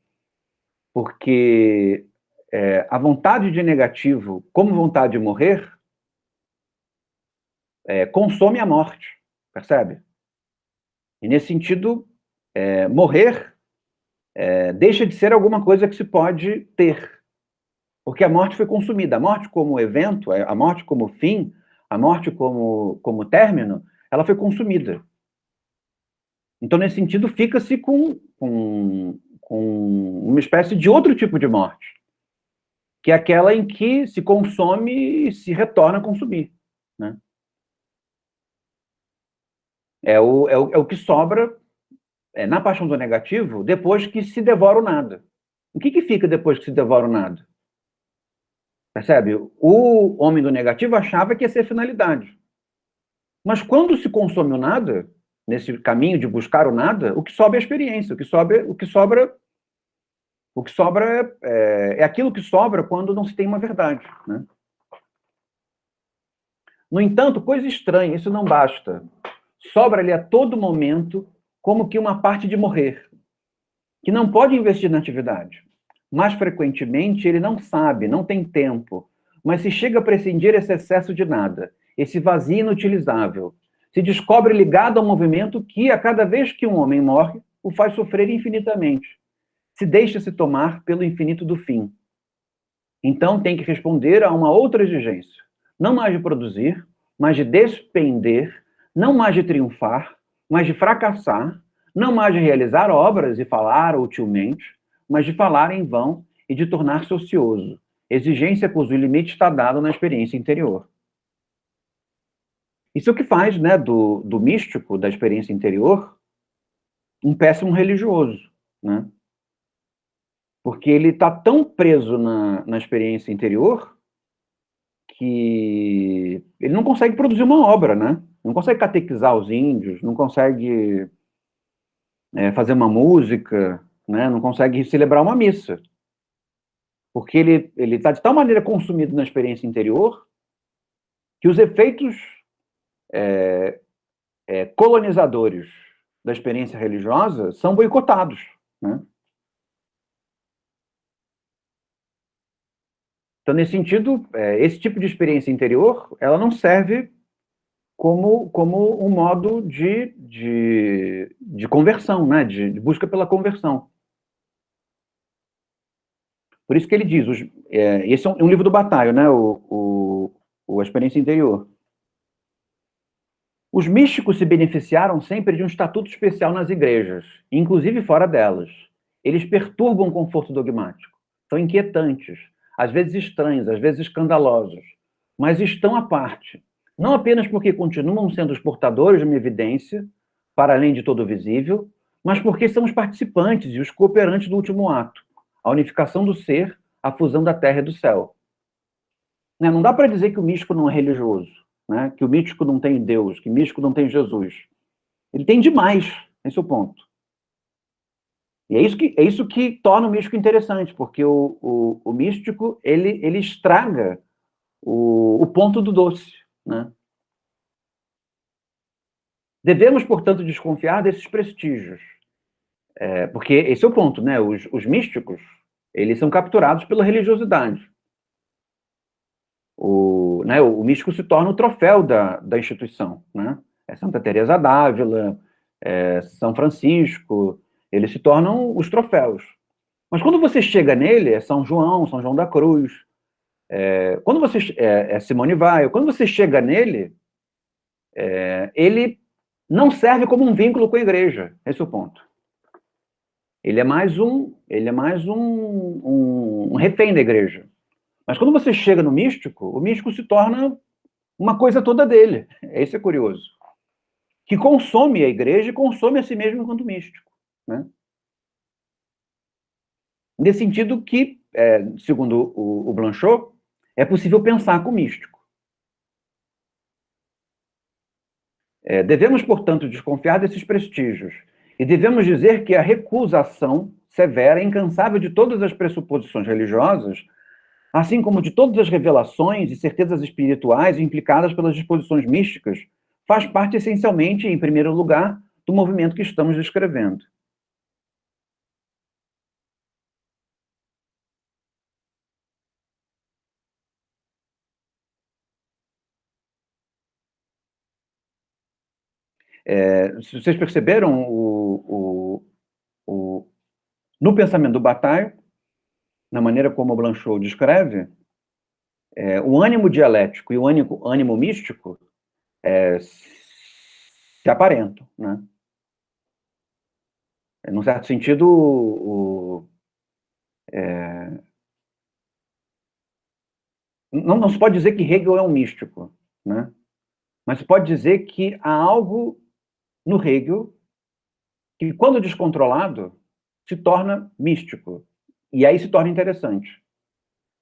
S1: Porque a vontade de negativo, como vontade de morrer, consome a morte, percebe? E nesse sentido, morrer deixa de ser alguma coisa que se pode ter, porque a morte foi consumida. A morte como evento, a morte como fim, a morte como término, ela foi consumida. Então, nesse sentido, fica-se com uma espécie de outro tipo de morte, que é aquela em que se consome e se retorna a consumir, né? É o que sobra na paixão do negativo depois que se devora o nada. O que fica depois que se devora o nada? Percebe? O homem do negativo achava que ia ser finalidade. Mas quando se consome o nada, nesse caminho de buscar o nada, o que sobra é a experiência. O que sobra é aquilo que sobra quando não se tem uma verdade, né? No entanto, coisa estranha, isso não basta. Sobra-lhe a todo momento como que uma parte de morrer, que não pode investir na atividade. Mais frequentemente, ele não sabe, não tem tempo, mas se chega a prescindir esse excesso de nada, esse vazio inutilizável. Se descobre ligado ao movimento que, a cada vez que um homem morre, o faz sofrer infinitamente. Se deixa-se tomar pelo infinito do fim. Então tem que responder a uma outra exigência. Não mais de produzir, mas de despender, não mais de triunfar, mas de fracassar, não mais de realizar obras e falar utilmente, mas de falar em vão e de tornar-se ocioso, exigência cujo limite está dado na experiência interior. Isso é o que faz, né, do místico, da experiência interior, um péssimo religioso, né? Porque ele está tão preso na experiência interior que ele não consegue produzir uma obra, né? Não consegue catequizar os índios, não consegue fazer uma música, né? Não consegue celebrar uma missa. Porque ele está de tal maneira consumido na experiência interior que os efeitos colonizadores da experiência religiosa são boicotados, né? Então, nesse sentido, esse tipo de experiência interior, ela não serve como um modo de conversão, né? De busca pela conversão. Por isso que ele diz, esse é um livro do Bataille, né? A Experiência Interior. Os místicos se beneficiaram sempre de um estatuto especial nas igrejas, inclusive fora delas. Eles perturbam o conforto dogmático, são inquietantes, às vezes estranhos, às vezes escandalosos, mas estão à parte. Não apenas porque continuam sendo os portadores de uma evidência, para além de todo o visível, mas porque são os participantes e os cooperantes do último ato, a unificação do ser, a fusão da terra e do céu. Né? Não dá para dizer que o místico não é religioso, né? Que o místico não tem Deus, que o místico não tem Jesus. Ele tem demais, esse é o ponto. E é isso que torna o místico interessante, porque o místico, ele estraga o ponto do doce, né? Devemos, portanto, desconfiar desses prestígios, porque esse é o ponto, né? Os místicos, eles são capturados pela religiosidade. O místico se torna o troféu da instituição, né? É Santa Teresa d'Ávila, São Francisco, eles se tornam os troféus. Mas quando você chega nele, é São João da Cruz, quando você Simone Weil, quando você chega nele, ele não serve como um vínculo com a igreja, esse é o ponto. Ele é mais um refém da igreja. Mas quando você chega no místico, o místico se torna uma coisa toda dele. Esse é curioso. Que consome a igreja e consome a si mesmo enquanto místico, né? Nesse sentido que, segundo o Blanchot, é possível pensar com o místico. Devemos, portanto, desconfiar desses prestígios e devemos dizer que a recusação severa e incansável de todas as pressuposições religiosas, assim como de todas as revelações e certezas espirituais implicadas pelas disposições místicas, faz parte essencialmente, em primeiro lugar, do movimento que estamos descrevendo. Se vocês perceberam, no pensamento do Bataille, na maneira como o Blanchot descreve, o ânimo dialético e o ânimo místico se aparentam, né? Num certo sentido, não se pode dizer que Hegel é um místico, né? Mas se pode dizer que há algo no Hegel que, quando descontrolado, se torna místico. E aí se torna interessante.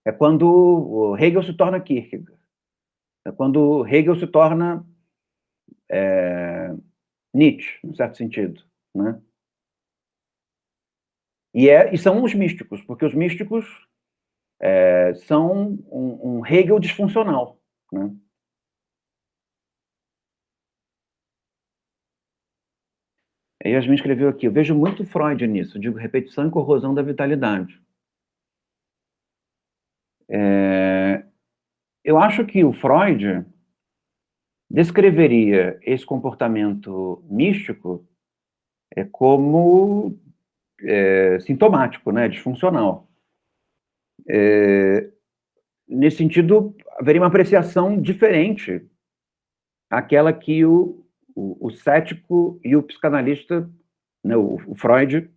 S1: É quando o Hegel se torna Kierkegaard. É quando Hegel se torna Nietzsche, num certo sentido, né? E são os místicos, porque os místicos são um Hegel disfuncional, né? A Yasmin escreveu aqui, eu vejo muito Freud nisso, digo repetição e corrosão da vitalidade. Eu acho que o Freud descreveria esse comportamento místico como sintomático, né, disfuncional. Nesse sentido, haveria uma apreciação diferente àquela que o cético e o psicanalista, né, o Freud,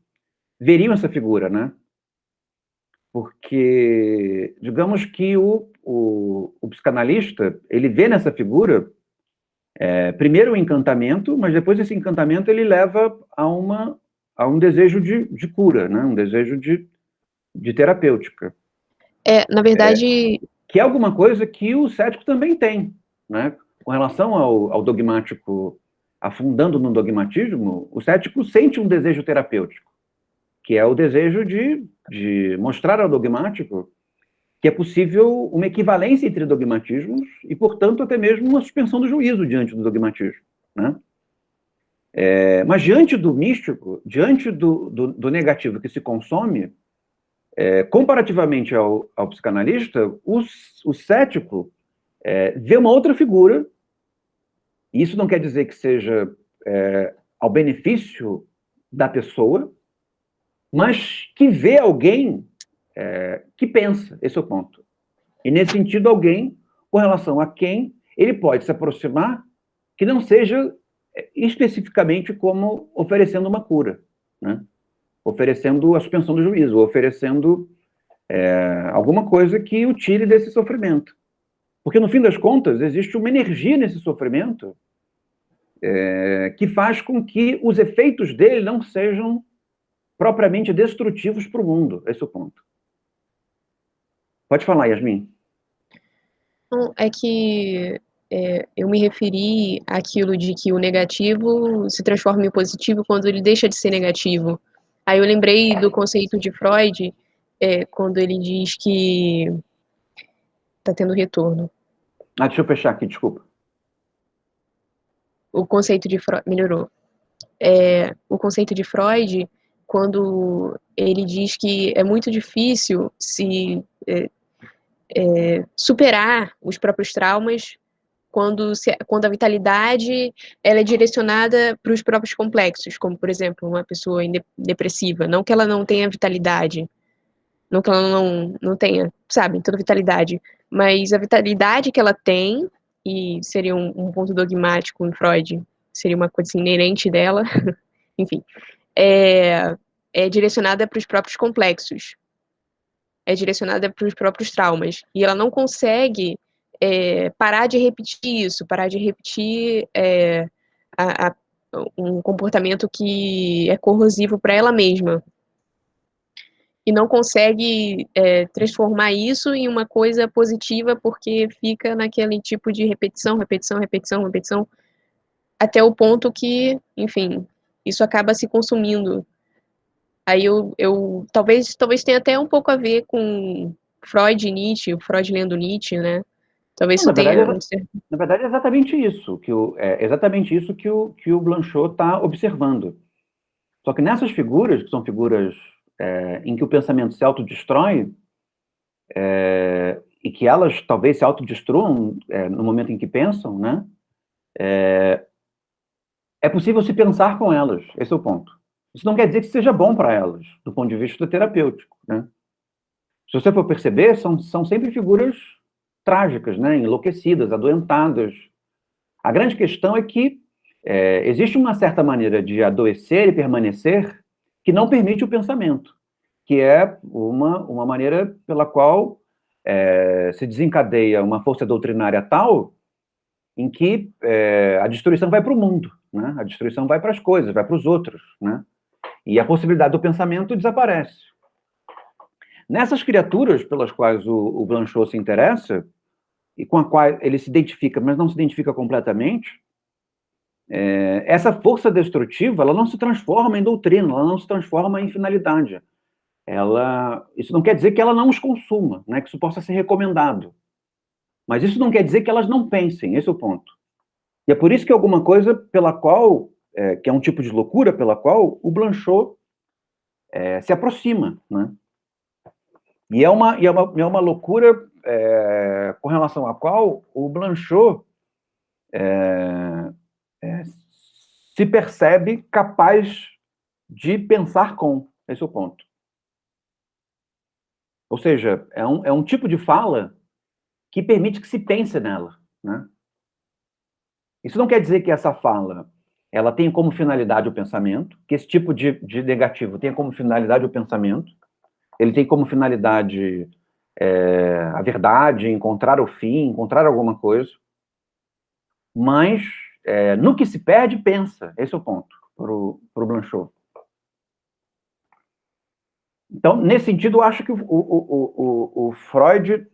S1: veriam essa figura, né? Porque, digamos que o psicanalista, ele vê nessa figura, primeiro o encantamento, mas depois esse encantamento ele leva a um desejo de cura, né? Um desejo de terapêutica.
S2: Na verdade...
S1: Que é alguma coisa que o cético também tem, né? Com relação ao dogmático, afundando no dogmatismo, o cético sente um desejo terapêutico, que é o desejo de mostrar ao dogmático que é possível uma equivalência entre dogmatismos e, portanto, até mesmo uma suspensão do juízo diante do dogmatismo, né? Mas diante do místico, diante do negativo que se consome, comparativamente ao psicanalista, o cético vê uma outra figura, e isso não quer dizer que seja ao benefício da pessoa, mas que vê alguém que pensa, esse é o ponto. E, nesse sentido, alguém com relação a quem ele pode se aproximar que não seja especificamente como oferecendo uma cura, né? Oferecendo a suspensão do juízo, oferecendo alguma coisa que o tire desse sofrimento. Porque, no fim das contas, existe uma energia nesse sofrimento que faz com que os efeitos dele não sejam propriamente destrutivos para o mundo. Esse é o ponto. Pode falar, Yasmin.
S2: Não, é que eu me referi àquilo de que o negativo se transforma em positivo quando ele deixa de ser negativo. Aí eu lembrei do conceito de Freud, quando ele diz que... Tá tendo retorno.
S1: Deixa eu fechar aqui, desculpa.
S2: O conceito de Freud... Melhorou. O conceito de Freud, quando ele diz que é muito difícil se superar os próprios traumas quando a vitalidade ela é direcionada para os próprios complexos, como, por exemplo, uma pessoa depressiva. Não que ela não tenha vitalidade, não que ela não tenha, sabe, toda vitalidade, mas a vitalidade que ela tem, e seria um ponto dogmático em Freud, seria uma coisa assim, inerente dela, enfim, é direcionada para os próprios complexos, é direcionada para os próprios traumas, e ela não consegue parar de repetir isso, parar de repetir um comportamento que é corrosivo para ela mesma, e não consegue transformar isso em uma coisa positiva, porque fica naquele tipo de repetição, repetição, repetição, repetição, até o ponto que, enfim, isso acaba se consumindo. Aí talvez tenha até um pouco a ver com Freud e Nietzsche, o Freud lendo Nietzsche, né? Talvez
S1: Não,
S2: isso tenha...
S1: na verdade, é exatamente isso que o Blanchot está observando. Só que nessas figuras, que são figuras em que o pensamento se autodestrói, e que elas talvez se autodestruam no momento em que pensam, né? É possível se pensar com elas, esse é o ponto. Isso não quer dizer que seja bom para elas, do ponto de vista terapêutico, né? Se você for perceber, são sempre figuras trágicas, né? Enlouquecidas, adoentadas. A grande questão é que existe uma certa maneira de adoecer e permanecer que não permite o pensamento, que é uma maneira pela qual se desencadeia uma força doutrinária tal em que a destruição vai para o mundo, né? A destruição vai para as coisas, vai para os outros, né? E a possibilidade do pensamento desaparece. Nessas criaturas pelas quais o Blanchot se interessa, e com a qual ele se identifica, mas não se identifica completamente, essa força destrutiva, ela não se transforma em doutrina, ela não se transforma em finalidade. Isso não quer dizer que ela não os consuma, né, que isso possa ser recomendado. Mas isso não quer dizer que elas não pensem, esse é o ponto. E é por isso que alguma coisa pela qual, que é um tipo de loucura pela qual o Blanchot se aproxima, né? E é uma loucura com relação à qual o Blanchot se percebe capaz de pensar com. Esse é o ponto. Ou seja, é um tipo de fala que permite que se pense nela, né? Isso não quer dizer que essa fala ela tem como finalidade o pensamento, que esse tipo de negativo tem como finalidade o pensamento, ele tem como finalidade a verdade, encontrar o fim, encontrar alguma coisa, mas no que se perde, pensa. Esse é o ponto para o Blanchot. Então, nesse sentido, eu acho que o Freud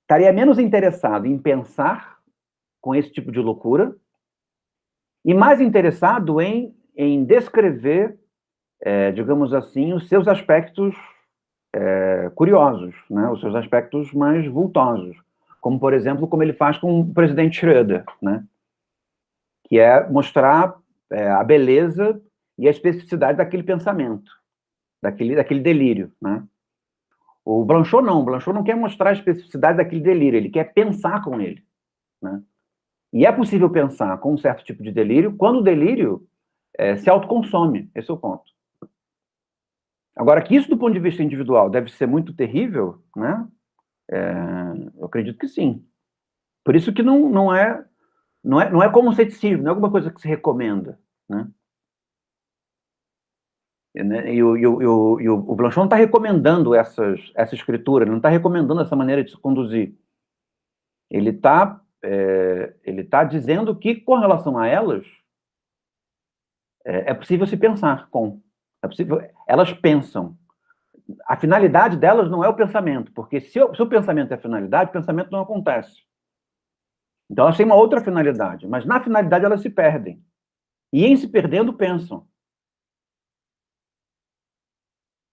S1: estaria menos interessado em pensar com esse tipo de loucura e mais interessado em descrever, digamos assim, os seus aspectos curiosos, né? Os seus aspectos mais vultosos, como, por exemplo, como ele faz com o presidente Schröder, né? Que é mostrar a beleza e a especificidade daquele pensamento, daquele delírio, né? O Blanchot não quer mostrar a especificidade daquele delírio, ele quer pensar com ele, né? E é possível pensar com um certo tipo de delírio quando o delírio se autoconsome, esse é o ponto. Agora, que isso do ponto de vista individual deve ser muito terrível, né? Eu acredito que sim. Por isso que não é como ceticismo, não é alguma coisa que se recomenda, né? Né? O Blanchot não está recomendando essa escritura, ele não está recomendando essa maneira de se conduzir. Ele está dizendo que, com relação a elas, é possível se pensar com. É possível, elas pensam. A finalidade delas não é o pensamento, porque se o pensamento é a finalidade, o pensamento não acontece. Então elas têm uma outra finalidade, mas na finalidade elas se perdem. E em se perdendo, pensam.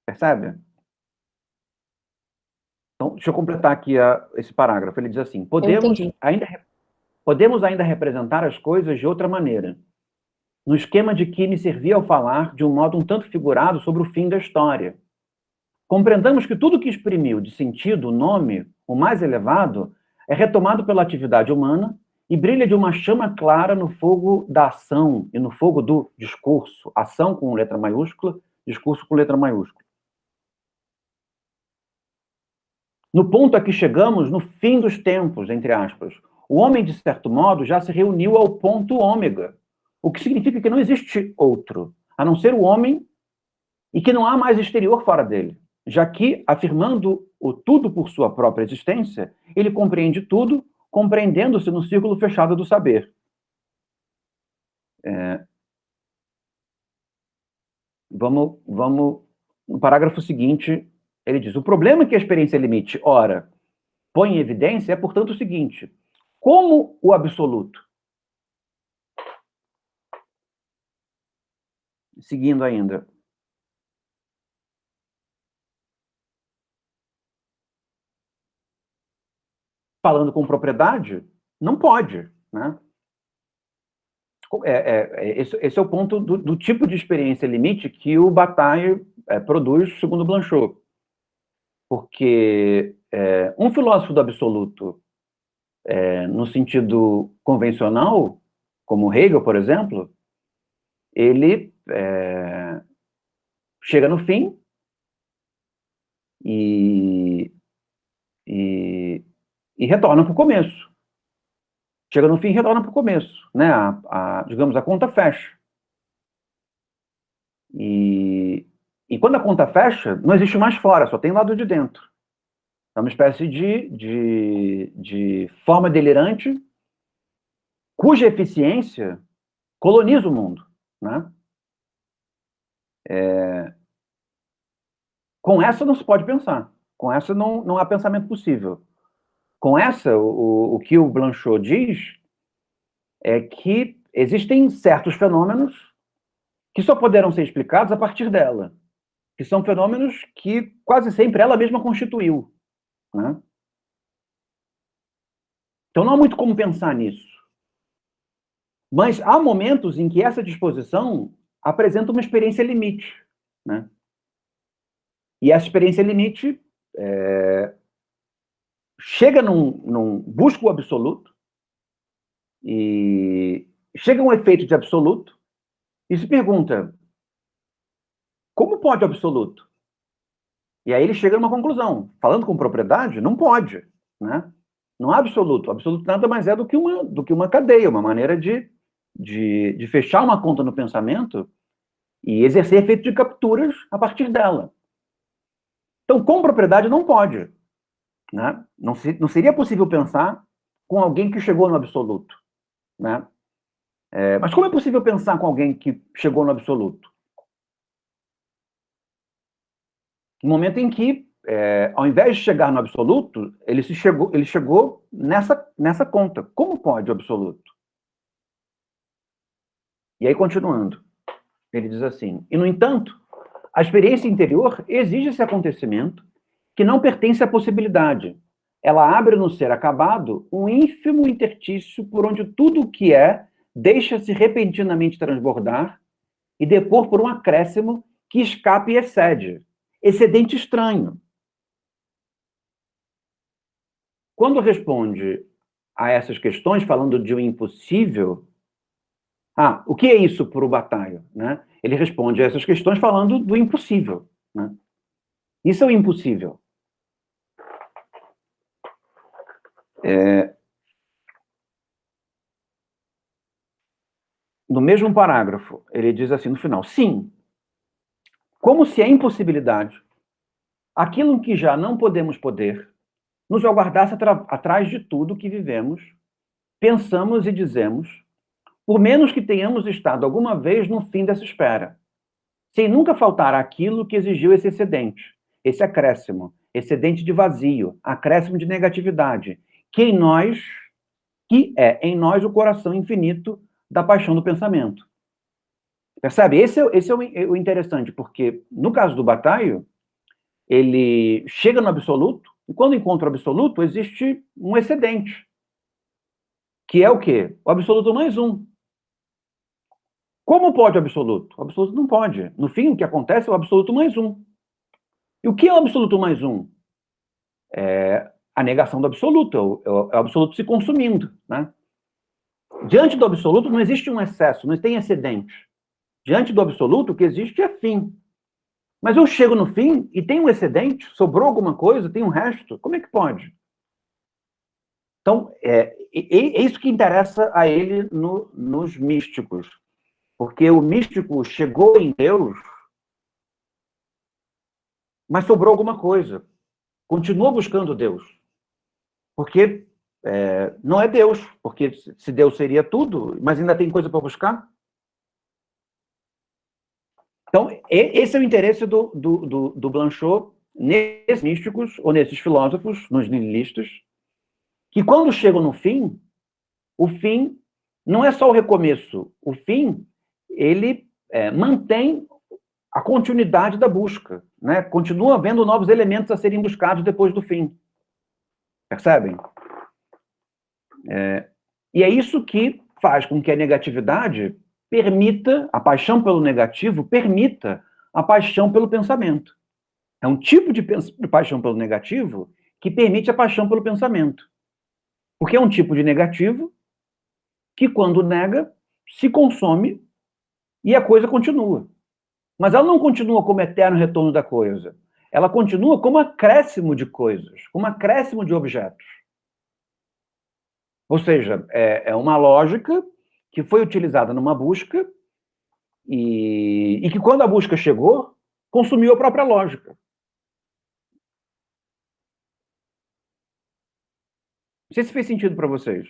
S1: Percebe? Então, deixa eu completar aqui esse parágrafo. Ele diz assim:
S2: Eu entendi.
S1: podemos ainda representar as coisas de outra maneira, no esquema de que me servia ao falar de um modo um tanto figurado sobre o fim da história. Compreendamos que tudo que exprimiu de sentido o nome, o mais elevado, é retomado pela atividade humana e brilha de uma chama clara no fogo da ação e no fogo do discurso. Ação com letra maiúscula, discurso com letra maiúscula. No ponto a que chegamos, no fim dos tempos, entre aspas, o homem, de certo modo, já se reuniu ao ponto ômega, o que significa que não existe outro, a não ser o homem, e que não há mais exterior fora dele, já que, afirmando o tudo por sua própria existência, ele compreende tudo, compreendendo-se no círculo fechado do saber. Vamos no parágrafo seguinte, ele diz: o problema que a experiência limite, ora, põe em evidência é, portanto, o seguinte: como o absoluto, seguindo ainda, falando com propriedade, não pode, né? Esse é o ponto do tipo de experiência limite que o Bataille produz, segundo Blanchot. Porque um filósofo do absoluto, no sentido convencional, como Hegel, por exemplo, ele chega no fim e retorna para o começo. Chega no fim e retorna para o começo, né? Digamos, a conta fecha. E quando a conta fecha, não existe mais fora, só tem lado de dentro. É uma espécie de forma delirante cuja eficiência coloniza o mundo, né? Com essa não se pode pensar. Com essa não há pensamento possível. Com essa, o que o Blanchot diz é que existem certos fenômenos que só poderão ser explicados a partir dela, que são fenômenos que quase sempre ela mesma constituiu, né? Então não há muito como pensar nisso. Mas há momentos em que essa disposição apresenta uma experiência limite, né? E essa experiência limite chega busca o absoluto e chega a um efeito de absoluto e se pergunta: como pode o absoluto? E aí ele chega a uma conclusão. Falando com propriedade, não pode, né? Não há absoluto. O absoluto nada mais é do que uma cadeia, uma maneira de fechar uma conta no pensamento e exercer efeito de capturas a partir dela. Então, com propriedade, não pode, né? Não seria possível pensar com alguém que chegou no absoluto, né? Mas como é possível pensar com alguém que chegou no absoluto? No momento em que, ao invés de chegar no absoluto, ele chegou nessa conta. Como pode o absoluto? E aí, continuando, ele diz assim: e, no entanto, a experiência interior exige esse acontecimento que não pertence à possibilidade. Ela abre no ser acabado um ínfimo interstício por onde tudo o que é deixa-se repentinamente transbordar e depor por um acréscimo que escapa e excede. Excedente estranho. Quando responde a essas questões, falando de um impossível, o que é isso para o Bataille, né? Ele responde a essas questões falando do impossível, né? Isso é o impossível. No mesmo parágrafo, ele diz assim no final: sim, como se a impossibilidade, aquilo que já não podemos poder, nos aguardasse atrás de tudo que vivemos, pensamos e dizemos, por menos que tenhamos estado alguma vez no fim dessa espera, sem nunca faltar aquilo que exigiu esse excedente, esse acréscimo, excedente de vazio, acréscimo de negatividade, que é em nós o coração infinito da paixão do pensamento. Percebe? Esse é o interessante, porque no caso do Bataille, ele chega no absoluto, e quando encontra o absoluto, existe um excedente, que é o quê? O absoluto mais um. Como pode o absoluto? O absoluto não pode. No fim, o que acontece é o absoluto mais um. E o que é o absoluto mais um? É a negação do absoluto, é o absoluto se consumindo, né? Diante do absoluto não existe um excesso, não tem excedente. Diante do absoluto, o que existe é fim. Mas eu chego no fim e tem um excedente, sobrou alguma coisa, tem um resto, como é que pode? Então, é isso que interessa a ele nos místicos. Porque o místico chegou em Deus, mas sobrou alguma coisa. Continua buscando Deus. Porque não é Deus. Porque se Deus seria tudo, mas ainda tem coisa para buscar. Então, esse é o interesse do Blanchot nesses místicos, ou nesses filósofos, nos nihilistas, que quando chegam no fim, o fim não é só o recomeço. O fim, ele mantém a continuidade da busca, né? Continua havendo novos elementos a serem buscados depois do fim. Percebem? E é isso que faz com que a negatividade permita, a paixão pelo negativo permita a paixão pelo pensamento. É um tipo de paixão pelo negativo que permite a paixão pelo pensamento. Porque é um tipo de negativo que, quando nega, se consome e a coisa continua. Mas ela não continua como eterno retorno da coisa. Ela continua como acréscimo de coisas, como acréscimo de objetos. Ou seja, é uma lógica que foi utilizada numa busca e que, quando a busca chegou, consumiu a própria lógica. Não sei se fez sentido para vocês.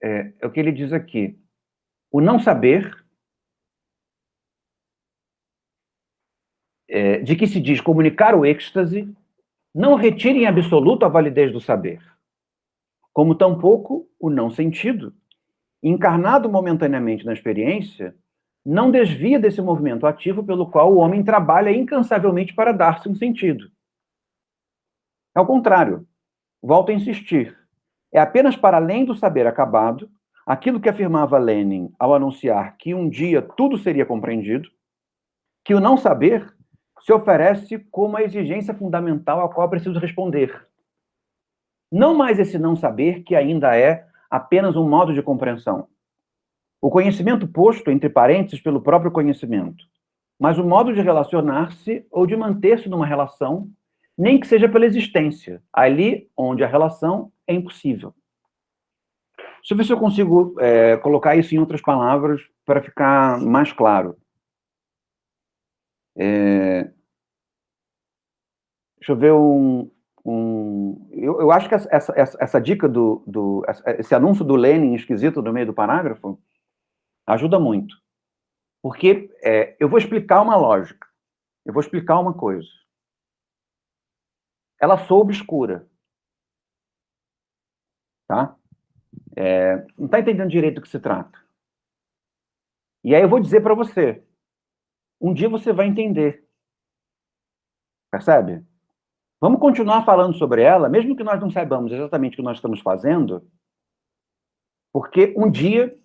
S1: É o que ele diz aqui. O não saber, de que se diz comunicar o êxtase, não retira em absoluto a validez do saber, como tampouco o não sentido, encarnado momentaneamente na experiência, não desvia desse movimento ativo pelo qual o homem trabalha incansavelmente para dar-se um sentido. Ao contrário, volto a insistir, é apenas para além do saber acabado, aquilo que afirmava Lenin ao anunciar que um dia tudo seria compreendido, que o não saber se oferece como a exigência fundamental a qual é preciso responder. Não mais esse não saber que ainda é apenas um modo de compreensão. O conhecimento posto entre parênteses pelo próprio conhecimento, mas o modo de relacionar-se ou de manter-se numa relação, nem que seja pela existência, ali onde a relação é impossível. Deixa eu ver se eu consigo colocar isso em outras palavras para ficar mais claro. Deixa eu ver eu acho que essa dica esse anúncio do Lenin esquisito no meio do parágrafo ajuda muito. Porque eu vou explicar uma lógica. Eu vou explicar uma coisa. Ela soa obscura. Tá? Não está entendendo direito do que se trata. E aí eu vou dizer para você. Um dia você vai entender. Percebe? Vamos continuar falando sobre ela, mesmo que nós não saibamos exatamente o que nós estamos fazendo, porque um dia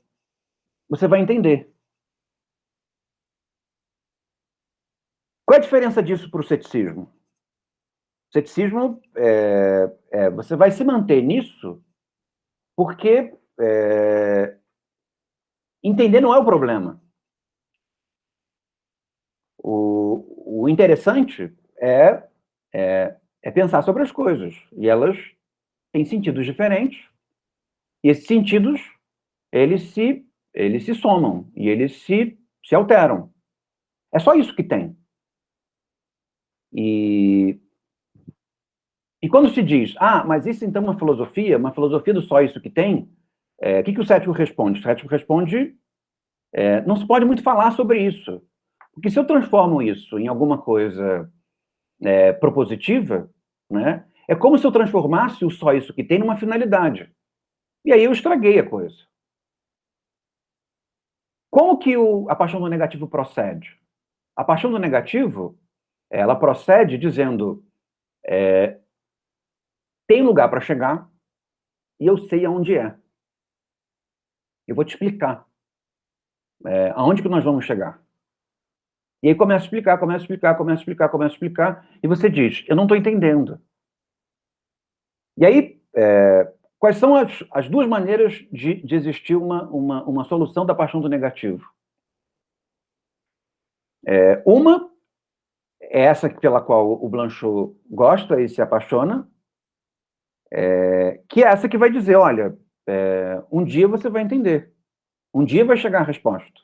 S1: você vai entender. Qual é a diferença disso para o ceticismo? O ceticismo, você vai se manter nisso porque entender não é o problema. O interessante é pensar sobre as coisas. E elas têm sentidos diferentes, E esses sentidos, eles se somam, e eles se alteram. É só isso que tem. E quando se diz, mas isso então é uma filosofia do só isso que tem, o que o cético responde? O cético responde, não se pode muito falar sobre isso. Porque se eu transformo isso em alguma coisa propositiva, né, é como se eu transformasse o só isso que tem numa finalidade. E aí eu estraguei a coisa. Como que a paixão do negativo procede? A paixão do negativo, ela procede dizendo, tem lugar para chegar e eu sei aonde é. Eu vou te explicar aonde que nós vamos chegar. E aí começa a explicar, e você diz, eu não estou entendendo. E aí, quais são as duas maneiras de existir uma solução da paixão do negativo? Uma é essa pela qual o Blanchot gosta e se apaixona, que é essa que vai dizer, olha, um dia você vai entender, um dia vai chegar a resposta.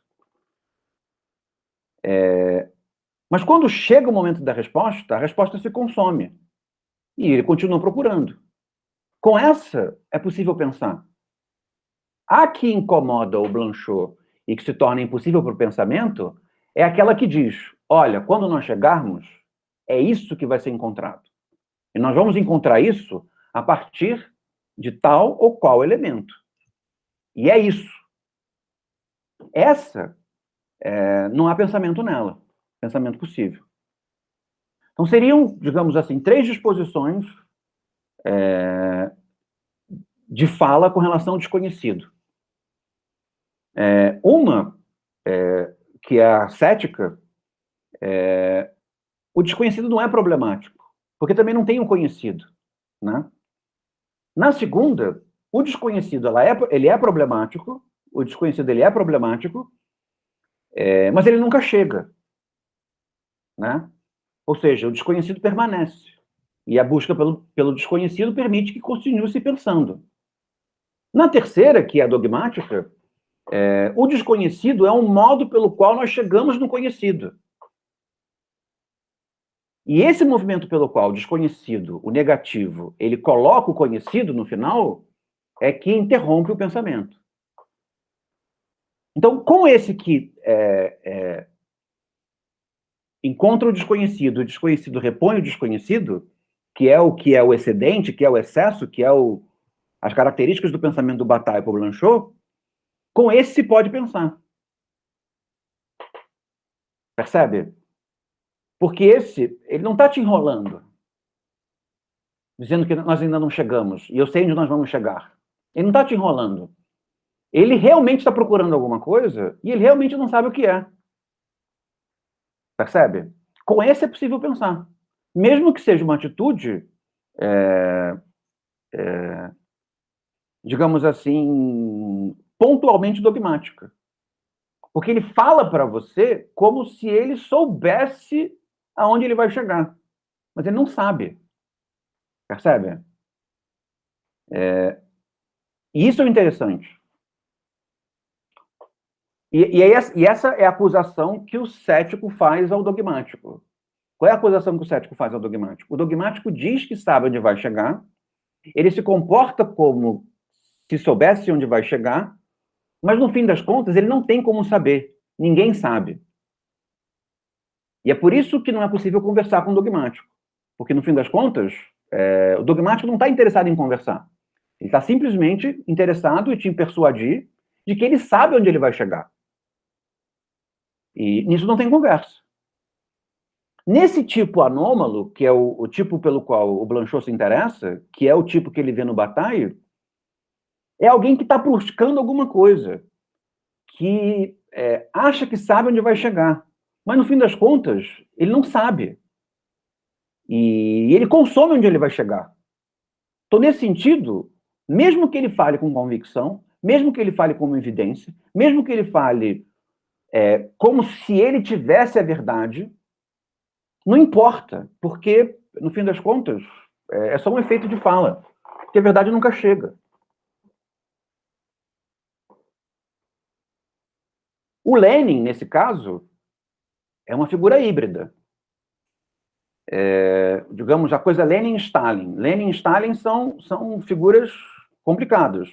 S1: Mas quando chega o momento da resposta, a resposta se consome. E ele continua procurando. Com essa, é possível pensar. A que incomoda o Blanchot e que se torna impossível para o pensamento é aquela que diz, olha, quando nós chegarmos, é isso que vai ser encontrado. E nós vamos encontrar isso a partir de tal ou qual elemento. E é isso. Essa, não há pensamento nela. Pensamento possível. Então, seriam, digamos assim, 3 disposições de fala com relação ao desconhecido. Uma, que é a cética, o desconhecido não é problemático, porque também não tem um conhecido, né? Na segunda, o desconhecido, ele é problemático, o desconhecido ele é problemático, mas ele nunca chega, né? Ou seja, o desconhecido permanece. E a busca pelo desconhecido permite que continue se pensando. Na terceira, que é a dogmática, o desconhecido é um modo pelo qual nós chegamos no conhecido. E esse movimento pelo qual o desconhecido, o negativo, ele coloca o conhecido no final, é que interrompe o pensamento. Então, com esse que encontra o desconhecido repõe o desconhecido, que é o excedente, que é o excesso, que é as características do pensamento do Bataille por Blanchot, com esse se pode pensar. Percebe? Porque ele não está te enrolando, dizendo que nós ainda não chegamos, e eu sei onde nós vamos chegar. Ele não está te enrolando. Ele realmente está procurando alguma coisa, e ele realmente não sabe o que é. Percebe? Com esse é possível pensar. Mesmo que seja uma atitude, digamos assim, pontualmente dogmática. Porque ele fala para você como se ele soubesse aonde ele vai chegar. Mas ele não sabe. Percebe? E isso é interessante. E essa é a acusação que o cético faz ao dogmático. Qual é a acusação que o cético faz ao dogmático? O dogmático diz que sabe onde vai chegar, ele se comporta como se soubesse onde vai chegar, mas no fim das contas ele não tem como saber. Ninguém sabe. E é por isso que não é possível conversar com o dogmático. Porque no fim das contas, o dogmático não está interessado em conversar. Ele está simplesmente interessado em te persuadir de que ele sabe onde ele vai chegar. E nisso não tem conversa. Nesse tipo anômalo, que é o tipo pelo qual o Blanchot se interessa, que é o tipo que ele vê no Bataille, é alguém que está buscando alguma coisa, que acha que sabe onde vai chegar. Mas, no fim das contas, ele não sabe. E ele consome onde ele vai chegar. Então, nesse sentido, mesmo que ele fale com convicção, mesmo que ele fale com evidência, mesmo que ele fale como se ele tivesse a verdade, não importa, porque, no fim das contas, é só um efeito de fala, porque a verdade nunca chega. O Lenin, nesse caso, é uma figura híbrida. Digamos, a coisa Lenin e Stalin. Lenin e Stalin são figuras complicadas.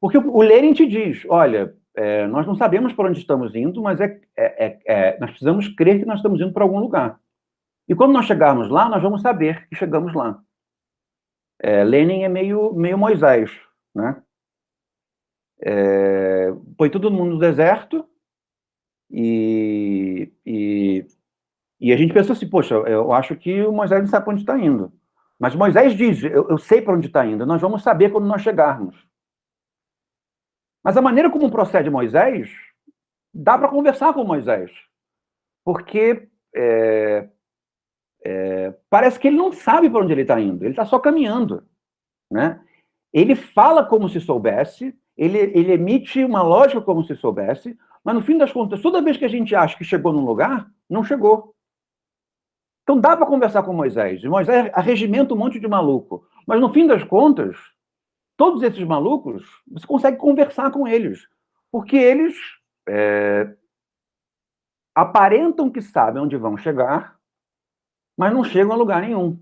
S1: Porque o Lenin te diz, olha, nós não sabemos para onde estamos indo, mas nós precisamos crer que nós estamos indo para algum lugar. E quando nós chegarmos lá, nós vamos saber que chegamos lá. Lenin é meio Moisés, né? Põe todo mundo no deserto e a gente pensa assim, poxa, eu acho que o Moisés não sabe para onde está indo. Mas Moisés diz, eu sei para onde está indo, nós vamos saber quando nós chegarmos. Mas a maneira como procede Moisés, dá para conversar com Moisés. Porque parece que ele não sabe para onde ele está indo, ele está só caminhando, né? Ele fala como se soubesse, ele emite uma lógica como se soubesse, mas no fim das contas, toda vez que a gente acha que chegou num lugar, não chegou. Então dá para conversar com Moisés. E Moisés arregimenta um monte de maluco. Mas no fim das contas, todos esses malucos, você consegue conversar com eles. Porque eles aparentam que sabem onde vão chegar, mas não chegam a lugar nenhum.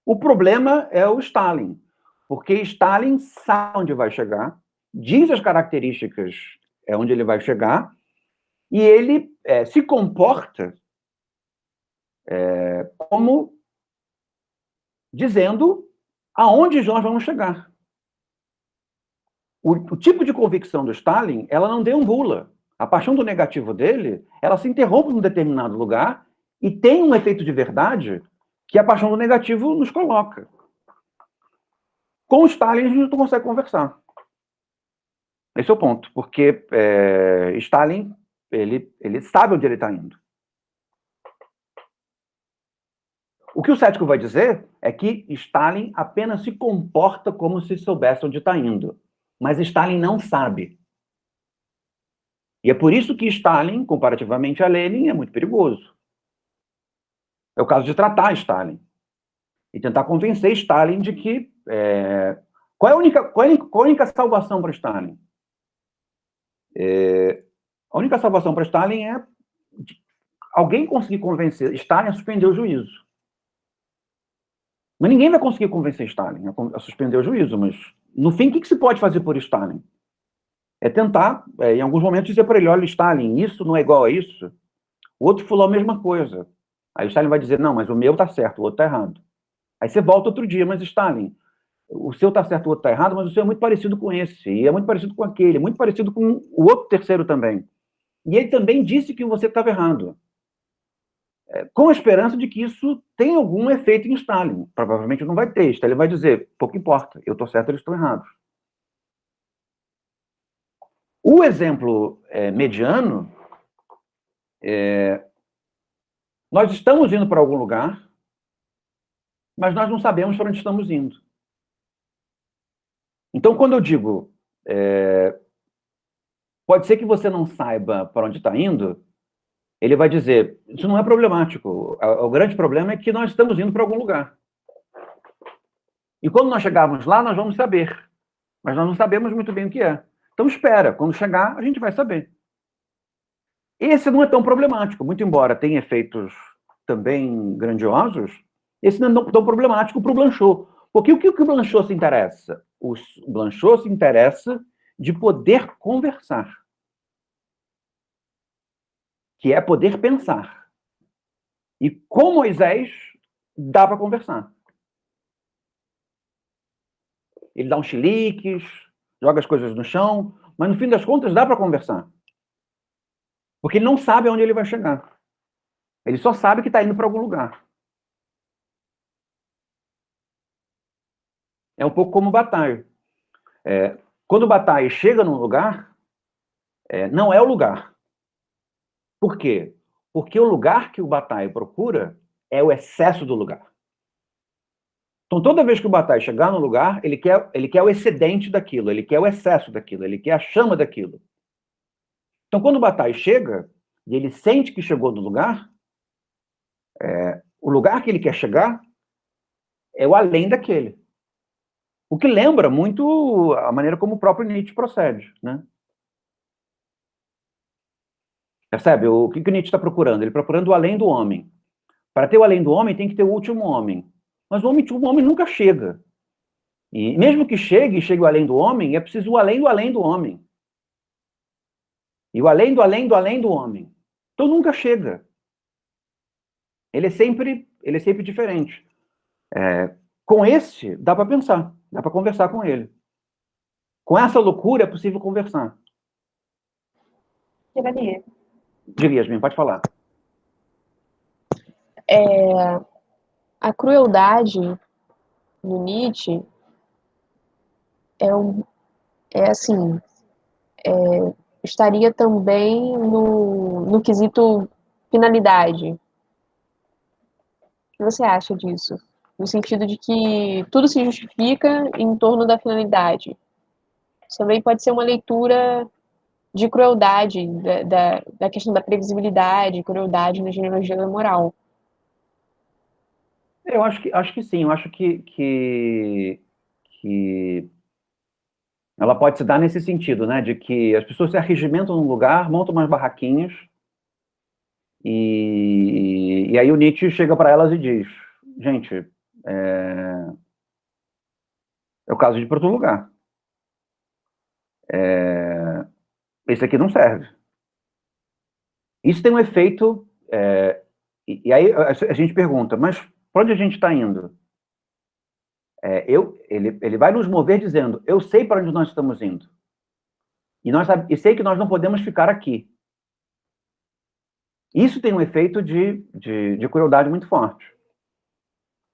S1: O problema é o Stalin. Porque Stalin sabe onde vai chegar, diz as características onde ele vai chegar, e ele se comporta como dizendo aonde nós vamos chegar. O tipo de convicção do Stalin, ela não deambula. A paixão do negativo dele, ela se interrompe num determinado lugar e tem um efeito de verdade que a paixão do negativo nos coloca. Com o Stalin, a gente não consegue conversar. Esse é o ponto, porque Stalin, ele sabe onde ele está indo. O que o cético vai dizer é que Stalin apenas se comporta como se soubesse onde está indo. Mas Stalin não sabe. E é por isso que Stalin, comparativamente a Lenin, é muito perigoso. É o caso de tratar Stalin. E tentar convencer Stalin de que... Qual é a única salvação para Stalin? A única salvação para Stalin é alguém conseguir convencer Stalin a suspender o juízo. Mas ninguém vai conseguir convencer Stalin a suspender o juízo, mas no fim, o que se pode fazer por Stalin? É tentar, em alguns momentos, dizer para ele, olha, Stalin, isso não é igual a isso. O outro falou a mesma coisa. Aí o Stalin vai dizer, não, mas o meu está certo, o outro está errado. Aí você volta outro dia, mas Stalin, o seu está certo, o outro está errado, mas o seu é muito parecido com esse, e é muito parecido com aquele, é muito parecido com o outro terceiro também. E ele também disse que você estava errado. Com a esperança de que isso tenha algum efeito em Stalin. Provavelmente não vai ter. Stalin vai dizer, pouco importa, eu estou certo, eles estão errados. O exemplo mediano, nós estamos indo para algum lugar, mas nós não sabemos para onde estamos indo. Então, quando eu digo, pode ser que você não saiba para onde está indo, ele vai dizer, isso não é problemático. O grande problema é que nós estamos indo para algum lugar. E quando nós chegarmos lá, nós vamos saber. Mas nós não sabemos muito bem o que é. Então espera, quando chegar, a gente vai saber. Esse não é tão problemático, muito embora tenha efeitos também grandiosos, esse não é tão problemático para o Blanchot. Porque o que o Blanchot se interessa? O Blanchot se interessa de poder conversar. Que é poder pensar. E com Moisés, dá para conversar. Ele dá uns chiliques, joga as coisas no chão, mas no fim das contas dá para conversar. Porque ele não sabe aonde ele vai chegar. Ele só sabe que está indo para algum lugar. É um pouco como o Bataille. Quando o Bataille chega num lugar, não é o lugar. Por quê? Porque o lugar que o Bataille procura é o excesso do lugar. Então, toda vez que o Bataille chegar no lugar, ele quer o excedente daquilo, ele quer o excesso daquilo, ele quer a chama daquilo. Então, quando o Bataille chega, e ele sente que chegou no lugar, o lugar que ele quer chegar é o além daquele. O que lembra muito a maneira como o próprio Nietzsche procede, né? Percebe? O que o Nietzsche está procurando? Ele está procurando o além do homem. Para ter o além do homem, tem que ter o último homem. Mas o último homem nunca chega. E mesmo que chegue o além do homem, é preciso o além do além do homem. E o além do além do além do homem. Então nunca chega. Ele é sempre diferente. Com esse, dá para pensar, dá para conversar com ele. Com essa loucura é possível conversar. Diga, Yasmin, pode falar.
S2: A crueldade no Nietzsche estaria também no quesito finalidade. O que você acha disso? No sentido de que tudo se justifica em torno da finalidade. Isso também pode ser uma leitura de crueldade, da questão da previsibilidade, crueldade na genealogia da moral.
S1: Eu acho que sim, eu acho que ela pode se dar nesse sentido, né, de que as pessoas se arregimentam num lugar, montam umas barraquinhas, e aí o Nietzsche chega para elas e diz, gente, é o caso de ir para outro lugar. Esse aqui não serve. Isso tem um efeito, e aí a gente pergunta, mas para onde a gente está indo? Ele vai nos mover dizendo, eu sei para onde nós estamos indo. E sei que nós não podemos ficar aqui. Isso tem um efeito de crueldade muito forte.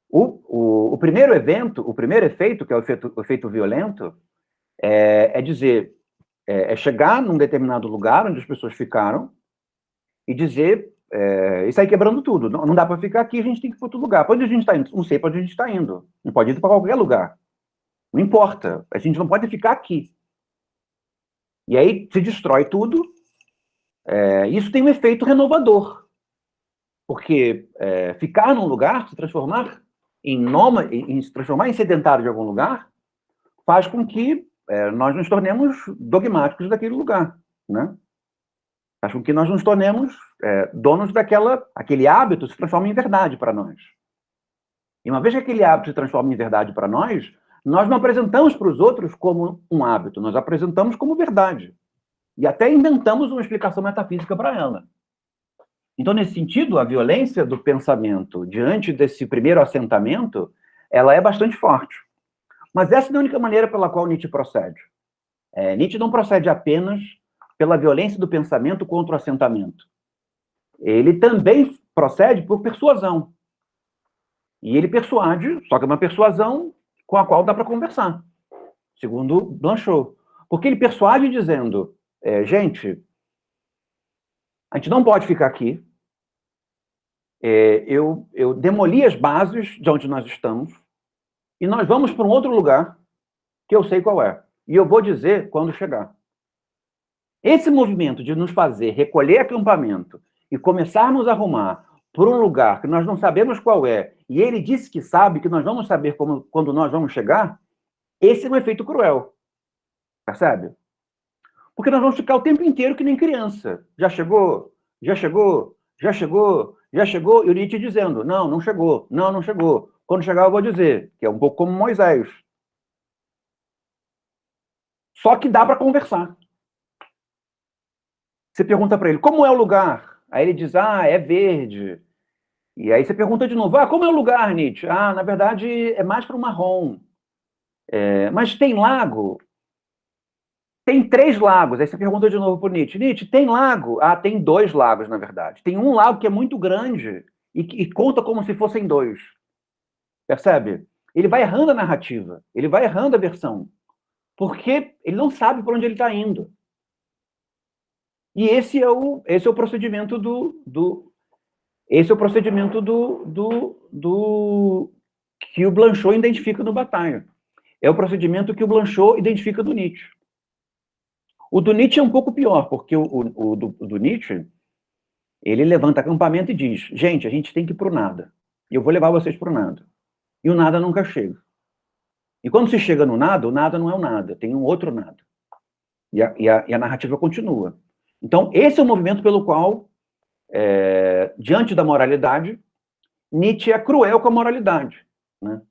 S1: O primeiro efeito, que é o efeito violento, é dizer, é chegar num determinado lugar onde as pessoas ficaram e dizer, e sair quebrando tudo. Não dá para ficar aqui, a gente tem que ir para outro lugar. Para onde a gente está indo? Não sei para onde a gente está indo. Não pode ir para qualquer lugar. Não importa. A gente não pode ficar aqui. E aí se destrói tudo. Isso tem um efeito renovador. Porque ficar num lugar, se transformar se transformar em sedentário de algum lugar, faz com que nós nos tornemos dogmáticos daquele lugar, né? Faz com que nós nos tornemos donos aquele hábito se transforma em verdade para nós. E uma vez que aquele hábito se transforma em verdade para nós não apresentamos para os outros como um hábito, nós apresentamos como verdade. E até inventamos uma explicação metafísica para ela. Então, nesse sentido, a violência do pensamento diante desse primeiro assentamento, ela é bastante forte. Mas essa não é a única maneira pela qual Nietzsche procede. Nietzsche não procede apenas pela violência do pensamento contra o assentamento. Ele também procede por persuasão. E ele persuade, só que é uma persuasão com a qual dá para conversar, segundo Blanchot. Porque ele persuade dizendo, gente, a gente não pode ficar aqui, eu demoli as bases de onde nós estamos, e nós vamos para um outro lugar, que eu sei qual é, e eu vou dizer quando chegar. Esse movimento de nos fazer recolher acampamento e começarmos a arrumar por um lugar que nós não sabemos qual é, e ele disse que sabe, que nós vamos saber quando nós vamos chegar, esse é um efeito cruel. Percebe? Porque nós vamos ficar o tempo inteiro que nem criança. Já chegou? Já chegou? Já chegou? Já chegou? E o Nietzsche dizendo, não chegou. Não chegou. Quando chegar eu vou dizer, que é um pouco como Moisés. Só que dá para conversar. Você pergunta para ele, como é o lugar? Aí ele diz, é verde. E aí você pergunta de novo, como é o lugar, Nietzsche? Na verdade, é mais para o marrom. Mas tem lago? Tem 3 lagos. Aí você pergunta de novo para o Nietzsche, Nietzsche, tem lago? Tem 2 lagos, na verdade. Tem um lago que é muito grande e conta como se fossem 2. Percebe? Ele vai errando a narrativa, ele vai errando a versão, porque ele não sabe para onde ele está indo. E esse é o procedimento que o Blanchot identifica no Bataille. É o procedimento que o Blanchot identifica do Nietzsche. O do Nietzsche é um pouco pior, porque o do Nietzsche, ele levanta acampamento e diz, gente, a gente tem que ir para o nada. E eu vou levar vocês para o nada. E o nada nunca chega. E quando se chega no nada, o nada não é o nada, tem um outro nada. E a narrativa continua. Então, esse é o movimento pelo qual, diante da moralidade, Nietzsche é cruel com a moralidade, né?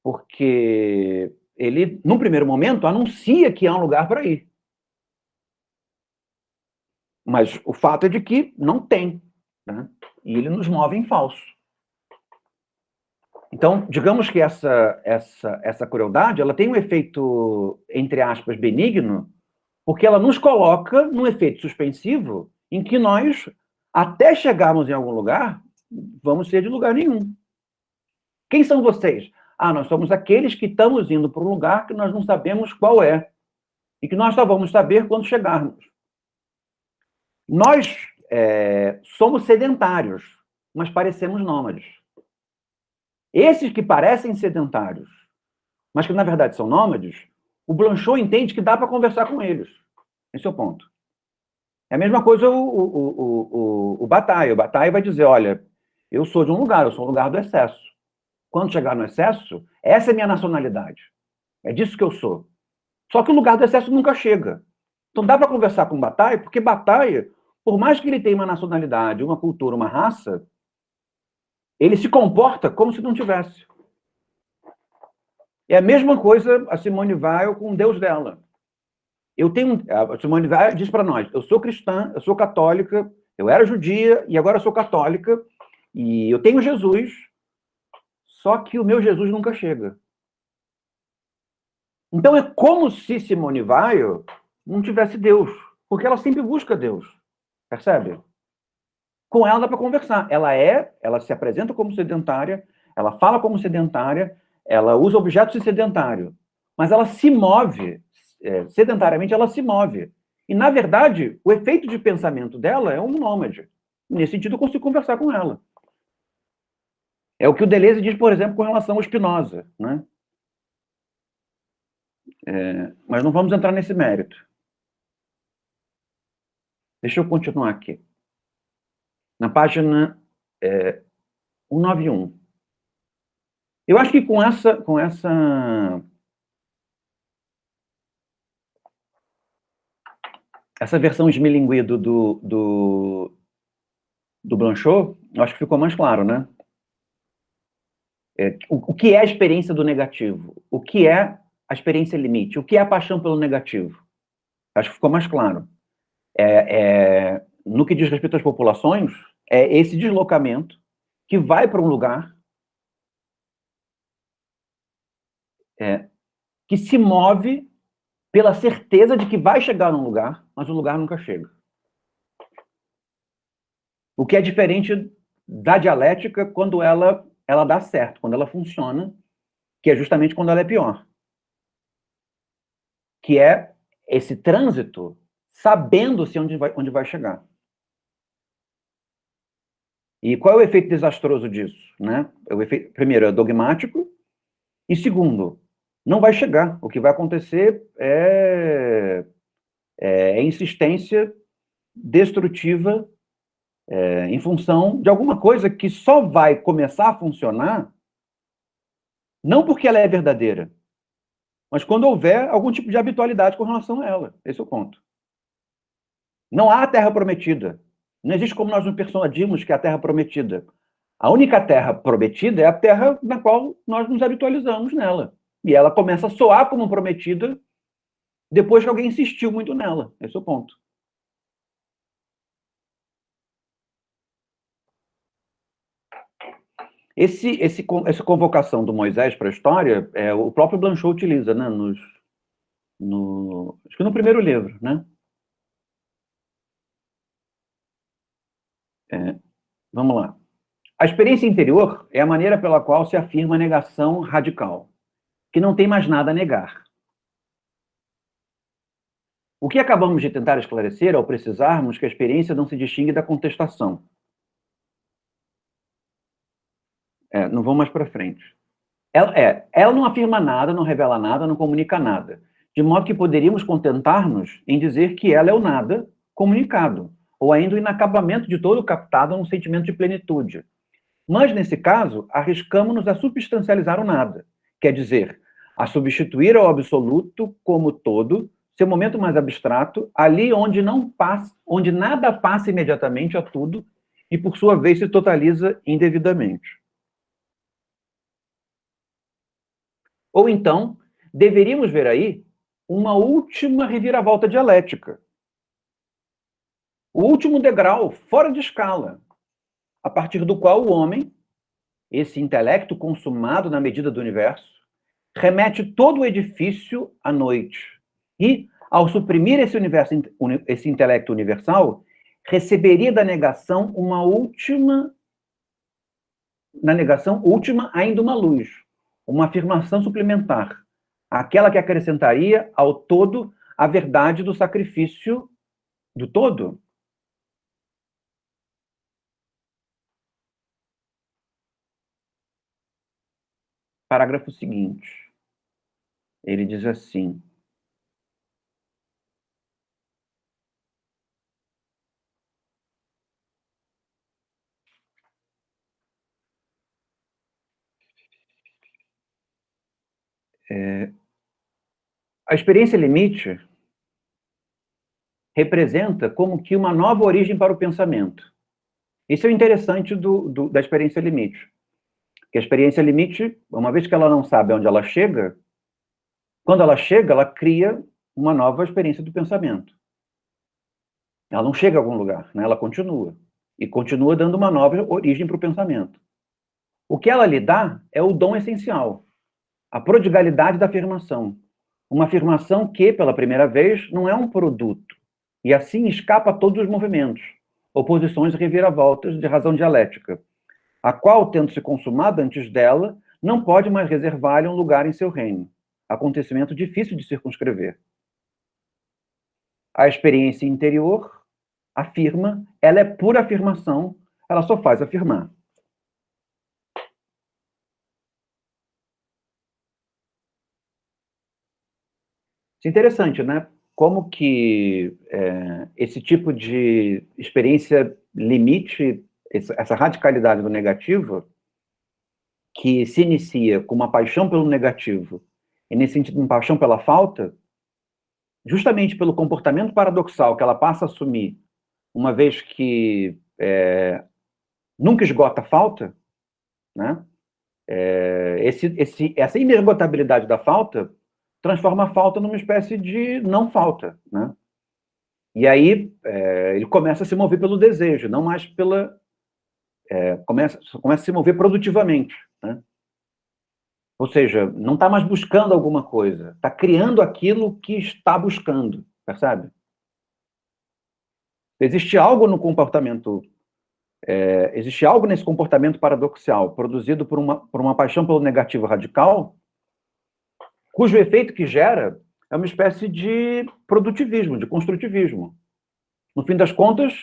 S1: Porque ele, num primeiro momento, anuncia que há um lugar para ir. Mas o fato é de que não tem, né? E ele nos move em falso. Então, digamos que essa crueldade, ela tem um efeito, entre aspas, benigno, porque ela nos coloca num efeito suspensivo em que nós, até chegarmos em algum lugar, vamos ser de lugar nenhum. Quem são vocês? Ah, nós somos aqueles que estamos indo para um lugar que nós não sabemos qual é e que nós só vamos saber quando chegarmos. Nós somos sedentários, mas parecemos nômades. Esses que parecem sedentários, mas que na verdade são nômades, o Blanchot entende que dá para conversar com eles. Esse é o ponto. É a mesma coisa o Bataille. O Bataille vai dizer, olha, eu sou de um lugar, eu sou um lugar do excesso. Quando chegar no excesso, essa é a minha nacionalidade. É disso que eu sou. Só que o lugar do excesso nunca chega. Então dá para conversar com o Bataille, porque Bataille, por mais que ele tenha uma nacionalidade, uma cultura, uma raça, ele se comporta como se não tivesse. É a mesma coisa a Simone Weil com o Deus dela. A Simone Weil diz para nós, eu sou cristã, eu sou católica, eu era judia e agora sou católica, e eu tenho Jesus, só que o meu Jesus nunca chega. Então é como se Simone Weil não tivesse Deus, porque ela sempre busca Deus, percebe? Com ela dá para conversar. Ela se apresenta como sedentária, ela fala como sedentária, ela usa objetos de sedentário, mas ela se move, sedentariamente ela se move. E, na verdade, o efeito de pensamento dela é um nômade. Nesse sentido, eu consigo conversar com ela. É o que o Deleuze diz, por exemplo, com relação ao Spinoza, né? Mas não vamos entrar nesse mérito. Deixa eu continuar aqui. Na página 191. Eu acho que com essa versão esmilinguida do Blanchot, eu acho que ficou mais claro, né? O que é a experiência do negativo? O que é a experiência limite? O que é a paixão pelo negativo? Acho que ficou mais claro. No que diz respeito às populações, é esse deslocamento que vai para um lugar que se move pela certeza de que vai chegar num lugar, mas o lugar nunca chega. O que é diferente da dialética quando ela dá certo, quando ela funciona, que é justamente quando ela é pior. Que é esse trânsito sabendo-se onde vai chegar. E qual é o efeito desastroso disso? Né? Primeiro, é dogmático, e segundo, não vai chegar. O que vai acontecer é insistência destrutiva em função de alguma coisa que só vai começar a funcionar não porque ela é verdadeira, mas quando houver algum tipo de habitualidade com relação a ela. Esse é o ponto. Não há terra prometida. Não existe como nós nos persuadimos que é a terra prometida. A única terra prometida é a terra na qual nós nos habitualizamos nela. E ela começa a soar como prometida depois que alguém insistiu muito nela. Esse é o ponto. Essa convocação do Moisés para a história, o próprio Blanchot utiliza, né, acho que no primeiro livro, né? Vamos lá. A experiência interior é a maneira pela qual se afirma a negação radical, que não tem mais nada a negar. O que acabamos de tentar esclarecer ao precisarmos que a experiência não se distingue da contestação. Não vamos mais para frente. Ela não afirma nada, não revela nada, não comunica nada. De modo que poderíamos contentar-nos em dizer que ela é o nada comunicado, ou ainda o inacabamento de todo captado num sentimento de plenitude. Mas, nesse caso, arriscamos-nos a substancializar o nada, quer dizer, a substituir ao absoluto como todo, seu momento mais abstrato, ali onde não passa, onde nada passa imediatamente a tudo e, por sua vez, se totaliza indevidamente. Ou então, deveríamos ver aí uma última reviravolta dialética. O último degrau, fora de escala, a partir do qual o homem, esse intelecto consumado na medida do universo, remete todo o edifício à noite. E, ao suprimir esse intelecto universal, receberia da negação uma última, na negação última, ainda uma luz, uma afirmação suplementar, aquela que acrescentaria ao todo a verdade do sacrifício do todo. Parágrafo seguinte. Ele diz assim: a experiência limite representa como que uma nova origem para o pensamento. Isso é o interessante da experiência limite. Que a experiência limite, uma vez que ela não sabe onde ela chega, quando ela chega, ela cria uma nova experiência do pensamento. Ela não chega a algum lugar, né? Ela continua. E continua dando uma nova origem para o pensamento. O que ela lhe dá é o dom essencial, a prodigalidade da afirmação. Uma afirmação que, pela primeira vez, não é um produto, e assim escapa a todos os movimentos, oposições e reviravoltas de razão dialética, a qual, tendo se consumado antes dela, não pode mais reservar-lhe um lugar em seu reino. Acontecimento difícil de circunscrever. A experiência interior afirma, ela é pura afirmação, ela só faz afirmar. Isso é interessante, né? Como que esse tipo de experiência limite, essa radicalidade do negativo, que se inicia com uma paixão pelo negativo, e nesse sentido, uma paixão pela falta, justamente pelo comportamento paradoxal que ela passa a assumir, uma vez que nunca esgota a falta, né? Essa inesgotabilidade da falta transforma a falta numa espécie de não falta, né? E aí ele começa a se mover pelo desejo, não mais pela... começa a se mover produtivamente, né? Ou seja, não está mais buscando alguma coisa, está criando aquilo que está buscando, percebe? Existe algo no comportamento, existe algo nesse comportamento paradoxal, produzido por uma paixão pelo negativo radical, cujo efeito que gera é uma espécie de produtivismo, de construtivismo. No fim das contas,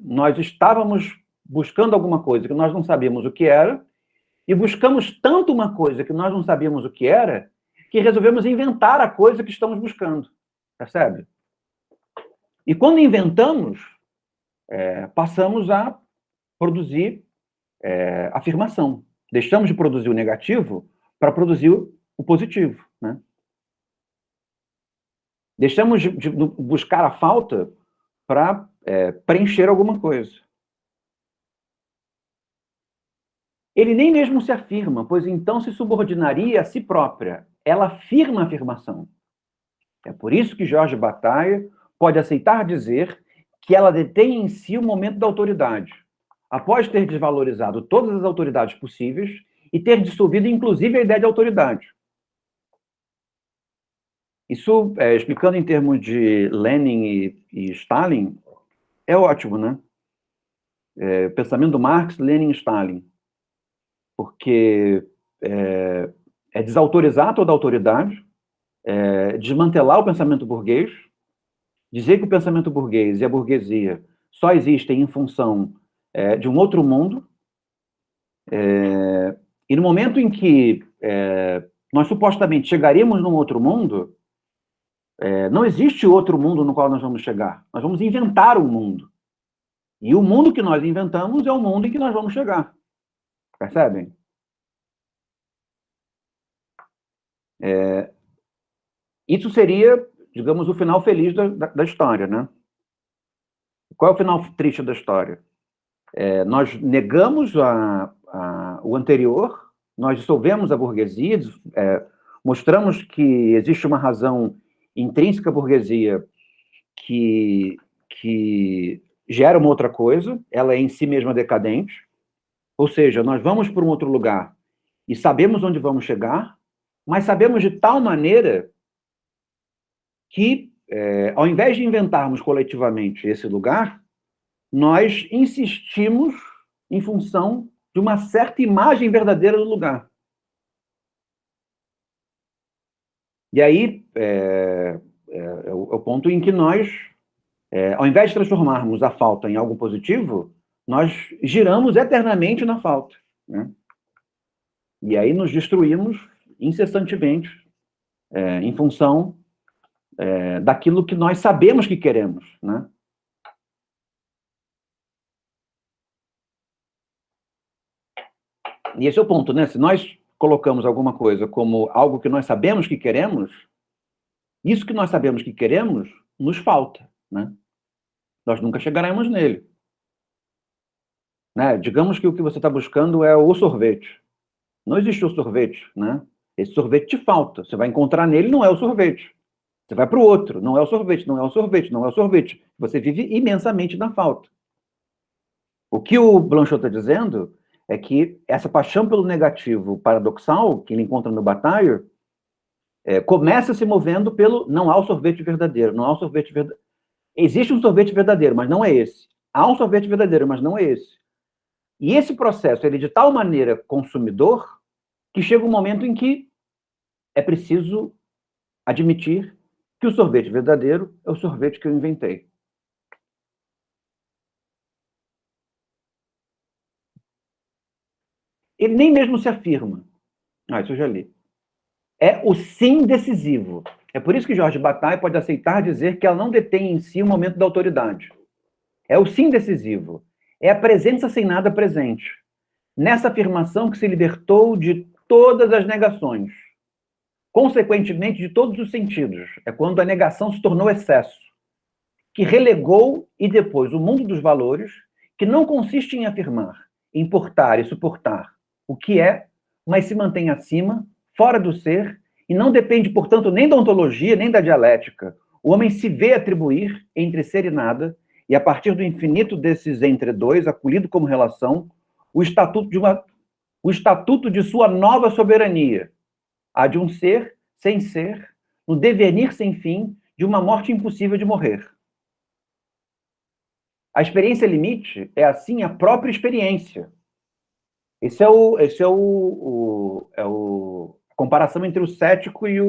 S1: nós estávamos buscando alguma coisa que nós não sabíamos o que era, e buscamos tanto uma coisa que nós não sabíamos o que era, que resolvemos inventar a coisa que estamos buscando. Percebe? E quando inventamos, passamos a produzir afirmação. Deixamos de produzir o negativo para produzir o positivo, né? Deixamos de buscar a falta para preencher alguma coisa. Ele nem mesmo se afirma, pois então se subordinaria a si própria. Ela afirma a afirmação. É por isso que Jorge Bataille pode aceitar dizer que ela detém em si o momento da autoridade, após ter desvalorizado todas as autoridades possíveis e ter dissolvido inclusive a ideia de autoridade. Isso, explicando em termos de Lenin e Stalin, é ótimo, né? Pensamento do Marx, Lenin e Stalin. Porque é desautorizar toda a autoridade, desmantelar o pensamento burguês, dizer que o pensamento burguês e a burguesia só existem em função de um outro mundo, e no momento em que nós supostamente chegaríamos num outro mundo, não existe outro mundo no qual nós vamos chegar. Nós vamos inventar um mundo. E o mundo que nós inventamos é o mundo em que nós vamos chegar. Percebem? Isso seria, digamos, o final feliz da história, né? Qual é o final triste da história? Nós negamos o anterior, nós dissolvemos a burguesia, mostramos que existe uma razão intrínseca à burguesia que gera uma outra coisa, ela é em si mesma decadente, ou seja, nós vamos para um outro lugar e sabemos onde vamos chegar, mas sabemos de tal maneira que, ao invés de inventarmos coletivamente esse lugar, nós insistimos em função de uma certa imagem verdadeira do lugar. E aí é o ponto em que nós, ao invés de transformarmos a falta em algo positivo, nós giramos eternamente na falta, né? E aí nos destruímos incessantemente em função daquilo que nós sabemos que queremos, né? E esse é o ponto, né? Se nós colocamos alguma coisa como algo que nós sabemos que queremos, isso que nós sabemos que queremos nos falta, né? Nós nunca chegaremos nele. Né? Digamos que o que você está buscando é o sorvete. Não existe o sorvete, né? Esse sorvete te falta. Você vai encontrar nele, não é o sorvete. Você vai para o outro, não é o sorvete, não é o sorvete, não é o sorvete. Você vive imensamente na falta. O que o Blanchot está dizendo é que essa paixão pelo negativo paradoxal, que ele encontra no Bataille, começa se movendo pelo não há o sorvete verdadeiro, não há o sorvete verdadeiro. Existe um sorvete verdadeiro, mas não é esse. Há um sorvete verdadeiro, mas não é esse. E esse processo, ele é de tal maneira consumidor, que chega um momento em que é preciso admitir que o sorvete verdadeiro é o sorvete que eu inventei. Ele nem mesmo se afirma. Isso eu já li. É o sim decisivo. É por isso que Georges Bataille pode aceitar dizer que ela não detém em si o momento da autoridade. É o sim decisivo. É a presença sem nada presente. Nessa afirmação que se libertou de todas as negações. Consequentemente, de todos os sentidos. É quando a negação se tornou excesso. Que relegou, e depois, o mundo dos valores, que não consiste em afirmar, importar e suportar o que é, mas se mantém acima, fora do ser, e não depende, portanto, nem da ontologia, nem da dialética. O homem se vê atribuir entre ser e nada, e a partir do infinito desses entre dois, acolhido como relação, o estatuto de sua nova soberania, a de um ser sem ser, no devenir sem fim, de uma morte impossível de morrer. A experiência limite é, assim, a própria experiência. Esse é a comparação entre o cético e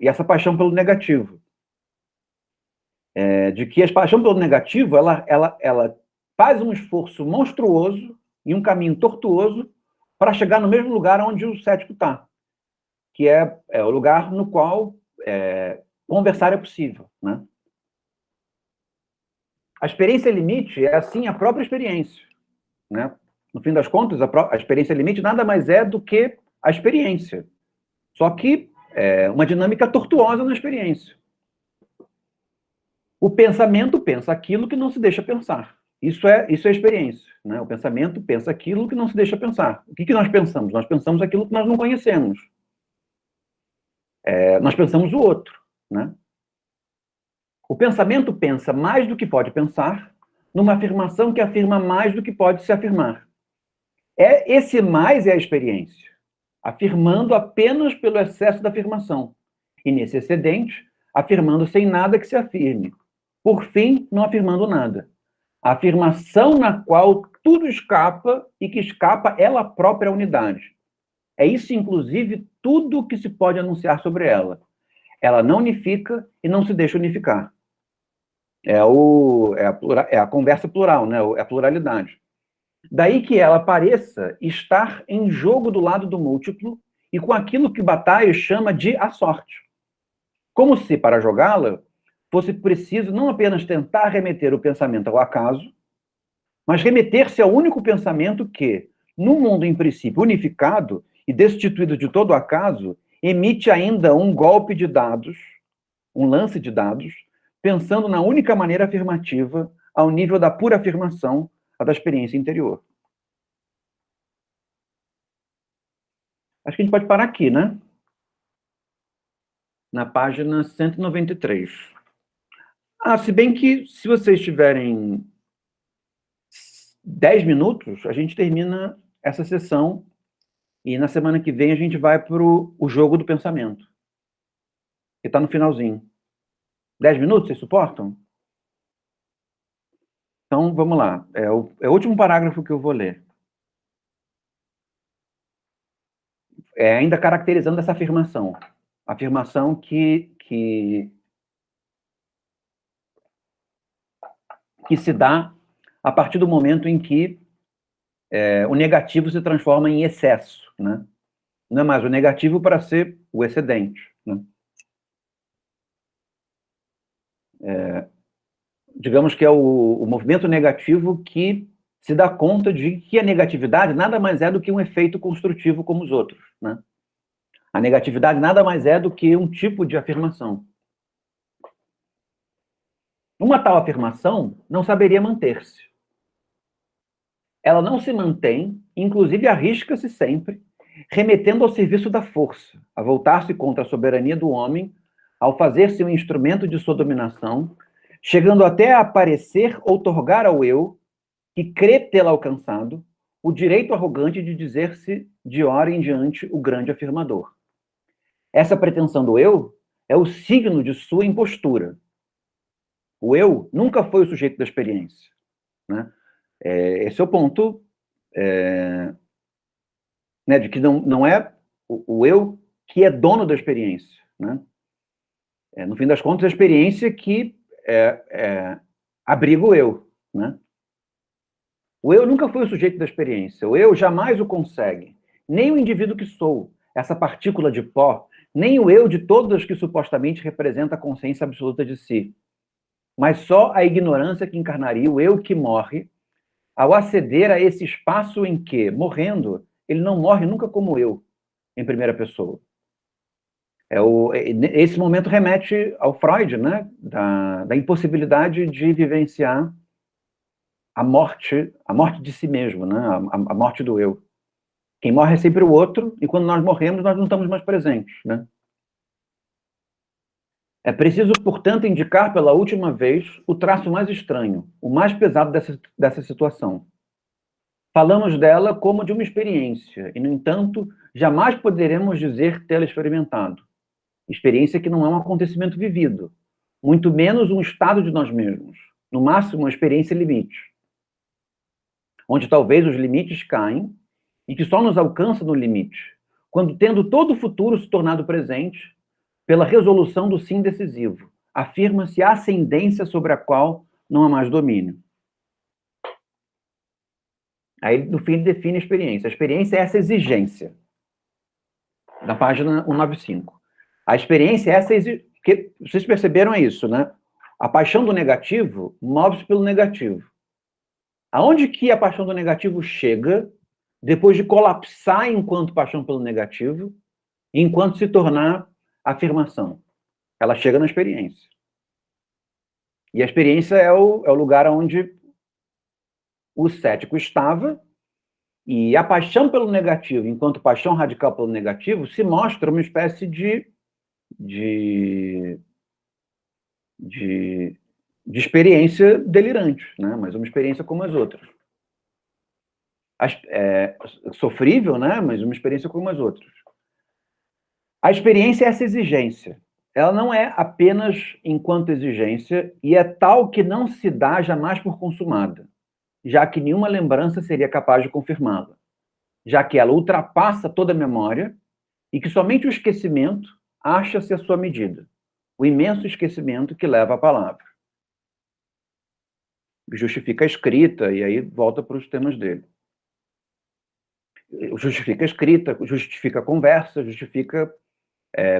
S1: essa paixão pelo negativo. De que a paixão pelo negativo, ela faz um esforço monstruoso e um caminho tortuoso para chegar no mesmo lugar onde o cético está, que é o lugar no qual conversar é possível, né? A experiência limite é, assim, a própria experiência, né? No fim das contas, a experiência limite nada mais é do que a experiência. Só que uma dinâmica tortuosa na experiência. O pensamento pensa aquilo que não se deixa pensar. Isso é experiência, né? O pensamento pensa aquilo que não se deixa pensar. O que nós pensamos? Nós pensamos aquilo que nós não conhecemos. Nós pensamos o outro, né? O pensamento pensa mais do que pode pensar, numa afirmação que afirma mais do que pode se afirmar. Esse mais é a experiência, afirmando apenas pelo excesso da afirmação, e nesse excedente, afirmando sem nada que se afirme. Por fim, não afirmando nada. A afirmação na qual tudo escapa e que escapa ela própria unidade. É isso, inclusive, tudo o que se pode anunciar sobre ela. Ela não unifica e não se deixa unificar. É a conversa plural, né? É a pluralidade. Daí que ela pareça estar em jogo do lado do múltiplo e com aquilo que Bataille chama de a sorte. Como se, para jogá-la, fosse preciso não apenas tentar remeter o pensamento ao acaso, mas remeter-se ao único pensamento que, num mundo em princípio unificado e destituído de todo acaso, emite ainda um golpe de dados, um lance de dados, pensando na única maneira afirmativa ao nível da pura afirmação, a da experiência interior. Acho que a gente pode parar aqui, né? Na página 193. Se bem que, se vocês tiverem 10 minutos, a gente termina essa sessão e na semana que vem a gente vai para o jogo do pensamento, que está no finalzinho. 10 minutos, vocês suportam? Então, vamos lá. É o último parágrafo que eu vou ler. Ainda caracterizando essa afirmação. Afirmação que se dá a partir do momento em que o negativo se transforma em excesso, né? Não é mais o negativo para ser o excedente, né? Digamos que é o movimento negativo que se dá conta de que a negatividade nada mais é do que um efeito construtivo como os outros, né? A negatividade nada mais é do que um tipo de afirmação. Uma tal afirmação não saberia manter-se. Ela não se mantém, inclusive arrisca-se sempre, remetendo ao serviço da força, a voltar-se contra a soberania do homem, ao fazer-se um instrumento de sua dominação, chegando até a aparecer outorgar ao eu, que crê tê-la alcançado, o direito arrogante de dizer-se, de hora em diante, o grande afirmador. Essa pretensão do eu é o signo de sua impostura. O eu nunca foi o sujeito da experiência, né? Esse é o ponto, né, de que não é o eu que é dono da experiência, né? No fim das contas, a experiência que abriga o eu, né? O eu nunca foi o sujeito da experiência, o eu jamais o consegue. Nem o indivíduo que sou, essa partícula de pó, nem o eu de todas que supostamente representa a consciência absoluta de si. Mas só a ignorância que encarnaria o eu que morre, ao aceder a esse espaço em que, morrendo, ele não morre nunca como eu, em primeira pessoa. Esse momento remete ao Freud, né? Da impossibilidade de vivenciar a morte de si mesmo, né? A morte do eu. Quem morre é sempre o outro, e quando nós morremos, nós não estamos mais presentes, né? É preciso, portanto, indicar pela última vez o traço mais estranho, o mais pesado dessa situação. Falamos dela como de uma experiência, e, no entanto, jamais poderemos dizer tê-la experimentado. Experiência que não é um acontecimento vivido, muito menos um estado de nós mesmos. No máximo, uma experiência limite, onde talvez os limites caem e que só nos alcança no limite, quando, tendo todo o futuro se tornado presente, pela resolução do sim decisivo, afirma-se a ascendência sobre a qual não há mais domínio. Aí, no fim, ele define a experiência. A experiência é essa exigência, na página 195. A experiência é essa exigência. Vocês perceberam isso, né? A paixão do negativo move-se pelo negativo. Aonde que a paixão do negativo chega, depois de colapsar enquanto paixão pelo negativo, enquanto se tornar afirmação? Ela chega na experiência. E a experiência é o lugar onde o cético estava, e a paixão pelo negativo, enquanto paixão radical pelo negativo, se mostra uma espécie de experiência delirante, né? Mas uma experiência como as outras. Sofrível, né? Mas uma experiência como as outras. A experiência é essa exigência. Ela não é apenas enquanto exigência, e é tal que não se dá jamais por consumada, já que nenhuma lembrança seria capaz de confirmá-la, já que ela ultrapassa toda a memória e que somente o esquecimento acha-se a sua medida, o imenso esquecimento que leva a palavra. Justifica a escrita, e aí volta para os temas dele. Justifica a escrita, justifica a conversa, justifica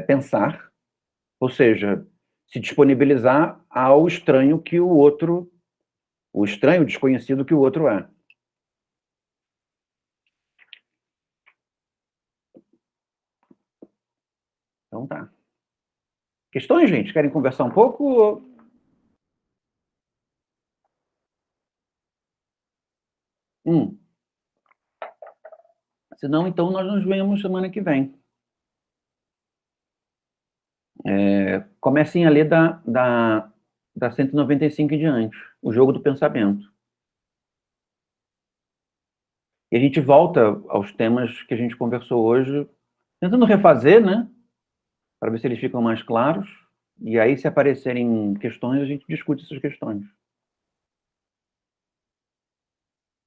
S1: pensar, ou seja, se disponibilizar ao estranho que o outro, o estranho desconhecido que o outro é. Então tá. Questões, gente? Querem conversar um pouco? Se não, então nós nos vemos semana que vem. Comecem a ler da 195 em diante, o jogo do pensamento. E a gente volta aos temas que a gente conversou hoje, tentando refazer, né? Para ver se eles ficam mais claros. E aí, se aparecerem questões, a gente discute essas questões.